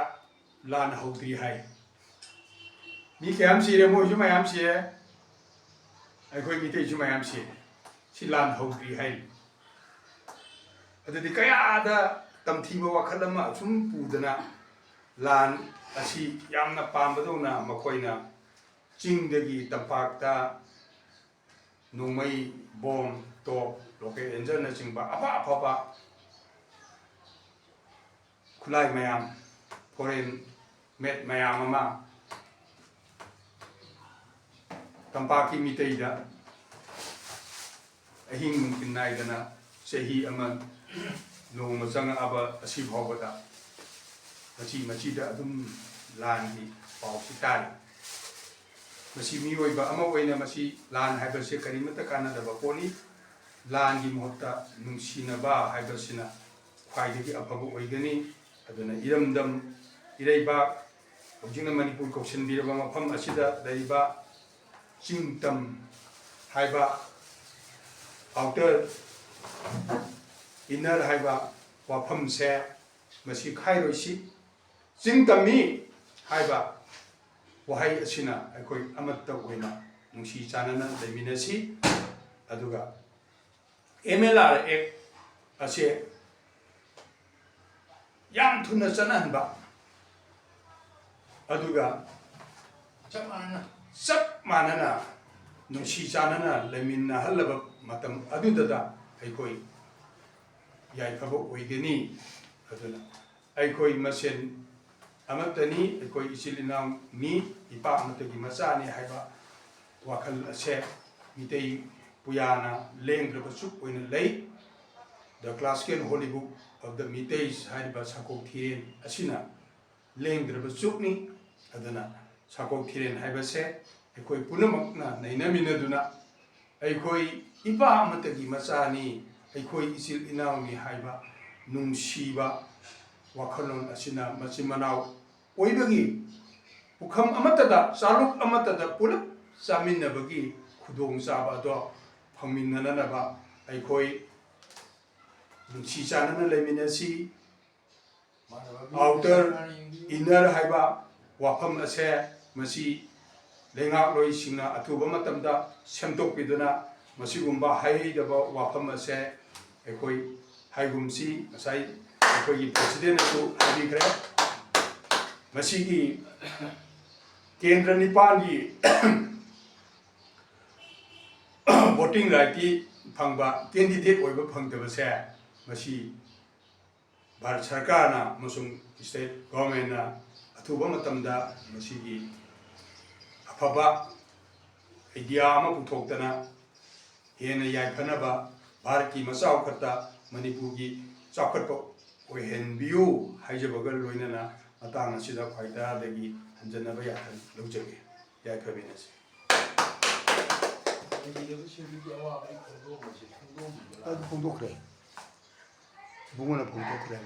ꯂꯥꯟ ꯍꯧꯗ꯭ꯔꯤ ꯍꯥꯏ ꯃꯤ ꯀꯌꯥꯝ ꯁꯤꯔꯦ ꯃꯣꯏꯁꯨ ꯃꯌꯥꯝ ꯁꯤꯔꯦ ꯑꯩꯈꯣꯏ ꯃꯤꯇꯩꯁꯨ ꯃꯌꯥꯝ ꯁꯤꯔꯦ ꯁꯤ ꯂꯥꯟ ꯍꯧꯗ꯭ꯔꯤ ꯍꯥꯏꯔꯤ ꯑꯗꯨꯗꯤ ꯀꯌꯥꯗ ꯇꯝꯊꯤꯕ ꯋꯥꯈꯜ ꯑꯃ ꯑꯁꯨꯝ ꯄꯨꯗꯅ ꯂꯥꯟ ꯑꯁꯤ ꯌꯥꯝꯅ ꯄꯥꯝꯕꯗꯧꯅ ꯃꯈꯣꯏꯅ ꯆꯤꯡꯗꯒꯤ ꯇꯝꯄꯥꯛꯇ ꯅꯣꯡꯃꯩ ꯕꯣꯝ ꯇꯣꯞ ꯔꯣꯀꯦꯠ ꯑꯦꯟꯖꯤꯟꯅꯆꯤꯡꯕ ꯑꯐꯕ ꯈꯨꯠꯂꯥꯏ ꯃꯌꯥꯝ ꯐꯣꯔꯦꯟ ꯃꯦꯠ ꯃꯌꯥꯝ ꯑꯃ ꯇꯝꯄꯥꯛꯀꯤ ꯃꯤꯇꯩꯗ ꯑꯍꯤꯡ ꯅꯨꯡꯊꯤꯜ ꯅꯥꯏꯗꯅ ꯆꯍꯤ ꯑꯃ ꯅꯣꯡꯃ ꯆꯪꯉꯛꯑꯕ ꯑꯁꯤ ꯐꯥꯎꯕꯗ ꯃꯆꯤꯗ ꯑꯗꯨꯝ ꯂꯥꯟꯒꯤ ꯄꯥꯎꯁꯤ ꯇꯥꯔꯤ ꯃꯁꯤ ꯃꯤꯑꯣꯏꯕ ꯑꯃ ꯑꯣꯏꯅ ꯃꯁꯤ ꯂꯥꯟ ꯍꯥꯏꯕꯁꯤ ꯀꯔꯤꯃꯠꯇ ꯀꯥꯟꯅꯗꯕ ꯄꯣꯠꯅꯤ ꯂꯥꯟꯒꯤ ꯃꯍꯨꯠꯇ ꯅꯨꯡꯁꯤꯅꯕ ꯍꯥꯏꯕꯁꯤꯅ ꯈ꯭ꯋꯥꯏꯗꯒꯤ ꯑꯐꯕ ꯑꯣꯏꯒꯅꯤ ꯑꯗꯨꯅ ꯏꯔꯝꯗꯝ ꯏꯔꯩꯕꯥꯛ ꯍꯧꯖꯤꯛꯅ ꯃꯅꯤꯄꯨꯔ ꯀꯧꯁꯤꯟꯕꯤꯔꯕ ꯃꯐꯝ ꯑꯁꯤꯗ ꯂꯩꯔꯤꯕ ꯆꯤꯡꯇꯝ ꯍꯥꯏꯕ ꯑꯥꯎꯇꯔ ꯏꯟꯅꯔ ꯍꯥꯏꯕ ꯋꯥꯐꯝꯁꯦ ꯃꯁꯤ ꯈꯥꯏꯔꯣꯏꯁꯤ ꯆꯤꯡꯇꯝꯃꯤ ꯍꯥꯏꯕ ꯋꯥꯍꯩ ꯑꯁꯤꯅ ꯑꯩꯈꯣই ꯑꯃꯠꯇ ꯑꯣꯏꯅ ꯅꯨꯡꯁꯤ ꯆꯥꯟꯅꯅ ꯂꯩꯃꯤꯟꯅꯁꯤ ꯑꯗꯨꯒ MLR ꯑꯦꯛ ꯑꯁꯤ ꯌꯥꯝ ꯊꯨꯅ ꯆꯠꯅꯍꯟꯕ ꯑꯗꯨꯒ ꯆꯞ ꯃꯥꯟꯅꯅ ꯅꯨꯡꯁꯤ ꯆꯥꯟꯅꯅ ꯂꯩꯃꯤꯟꯅꯍꯜꯂꯕ ꯃꯇꯝ ꯑꯗꯨꯗ ꯑꯩꯈꯣꯏ ꯌꯥꯏꯐꯕ ꯑꯣꯏꯒꯅꯤ ꯑꯗꯨꯅ ꯑꯩꯈꯣꯏ ꯃꯁꯦꯟ ꯑꯃꯠꯇꯅꯤ ꯑꯩꯈꯣꯏ ꯏꯆꯤꯜ ꯏꯅꯥꯎꯅꯤ ꯏꯄꯥ ꯑꯃꯠꯇꯒꯤ ꯃꯆꯥꯅꯤ ꯍꯥꯏꯕ ꯋꯥꯈꯜ ꯑꯁꯦ ꯃꯤꯇꯩ ꯄꯨꯌꯥꯅ ꯂꯦꯡꯗ꯭ꯔꯕ ꯆꯨꯞ ꯑꯣꯏꯅ ꯂꯩ the classical holy book of the Meiteis ꯍꯥꯏꯔꯤꯕ ꯁꯥꯀꯣꯛꯊꯤꯔꯦꯟ ꯑꯁꯤꯅ ꯂꯦꯡꯗ꯭ꯔꯕ ꯆꯨꯞꯅꯤ ꯑꯗꯨꯅ ꯁꯥꯀꯣꯛꯊꯤꯔꯦꯟ ꯍꯥꯏꯕꯁꯦ ꯑꯩꯈꯣꯏ ꯄꯨꯝꯅꯃꯛꯅ ꯅꯩꯅꯃꯤꯟꯅꯗꯨꯅ ꯑꯩꯈꯣꯏ ꯏꯄꯥ ꯑꯃꯠꯇꯒꯤ ꯃꯆꯥꯅꯤ ꯑꯩꯈꯣꯏ ꯏꯆꯤꯜ ꯏꯅꯥꯎꯅꯤ ꯍꯥꯏꯕ ꯅꯨꯡꯁꯤꯕ ꯋꯥꯈꯜꯂꯣꯟ ꯑꯁꯤꯅ ꯃꯆꯤꯟ ꯃꯅꯥꯎ ꯑꯣꯏꯕꯒꯤ ꯄꯨꯈꯝ ꯑꯃꯠꯇꯗ ꯆꯥꯂꯨꯛ ꯑꯃꯠꯇꯗ ꯄꯨꯂꯞ ꯆꯥꯃꯤꯟꯅꯕꯒꯤ ꯈꯨꯗꯣꯡꯆꯥꯕ ꯑꯗꯣ ꯐꯪꯃꯤꯟꯅꯅꯕ ꯑꯩꯈꯣꯏ ꯅꯨꯡꯁꯤ ꯆꯥꯟꯅꯅ ꯂꯩꯃꯤꯟꯅꯁꯤ ꯑꯥꯎꯇꯔ ꯏꯟꯅꯔ ꯍꯥꯏꯕ ꯋꯥꯐꯝ ꯑꯁꯦ ꯃꯁꯤ ꯂꯩꯉꯥꯛꯂꯣꯏꯁꯤꯡꯅ ꯑꯊꯨꯕ ꯃꯇꯝꯗ ꯁꯦꯝꯗꯣꯛꯄꯤꯗꯨꯅ ꯃꯁꯤꯒꯨꯝꯕ ꯍꯩꯗꯕ ꯋꯥꯐꯝ ꯑꯁꯦ ꯑꯩꯈꯣꯏ ꯍꯥꯏꯒꯨꯝꯁꯤ ꯉꯁꯥꯏ ꯑꯩꯈꯣꯏꯒꯤ ꯄ꯭ꯔꯦꯁꯤꯗꯦꯟꯅꯁꯨ ꯍꯥꯏꯕꯤꯈ꯭ꯔꯦ ꯃꯁꯤꯒꯤ ꯀꯦꯟꯗ꯭ꯔ ꯅꯤꯄꯥꯜꯒꯤ ꯚꯣꯇꯤꯡ ꯔꯥꯏꯠꯀꯤ ꯐꯪꯕ ꯀꯦꯟꯗꯤꯗꯦꯠ ꯑꯣꯏꯕ ꯐꯪꯗꯕꯁꯦ ꯃꯁꯤ ꯚꯥꯔꯠ ꯁꯔꯀꯥꯔꯅ ꯑꯃꯁꯨꯡ ꯁ꯭ꯇꯦꯠ ꯒꯣꯚꯔꯟꯃꯦꯟꯠꯅ ꯑꯊꯨꯕ ꯃꯇꯝꯗ ꯃꯁꯤꯒꯤ ꯑꯐꯕ ꯑꯥꯏꯗꯤꯌꯥ ꯑꯃ ꯄꯨꯊꯣꯛꯇꯅ ꯍꯦꯟꯅ ꯌꯥꯏꯐꯅꯕ ꯚꯥꯔꯠꯀꯤ ꯃꯆꯥꯎꯈꯠꯇ ꯃꯅꯤꯄꯨꯔꯒꯤ ꯆꯥꯎꯈꯠꯄ ꯑꯣꯏꯍꯟꯕꯤꯌꯨ ꯍꯥꯏꯖꯕꯒ ꯂꯣꯏꯅꯅ ꯃꯇꯥꯡ ꯑꯁꯤꯗ ꯈ꯭ꯋꯥꯏ ꯇꯔꯥꯗꯒꯤ ꯍꯟꯖꯟꯅꯕ ꯌꯥꯊꯪ ꯂꯧꯖꯒꯦ ꯌꯥꯏꯐꯃꯤꯟꯅꯁꯤ ꯐꯣꯡꯗꯣꯛꯈ꯭ꯔꯦ ꯏꯕꯨꯡꯉꯣꯅ ꯐꯣꯡꯗꯣꯛꯈ꯭ꯔꯦ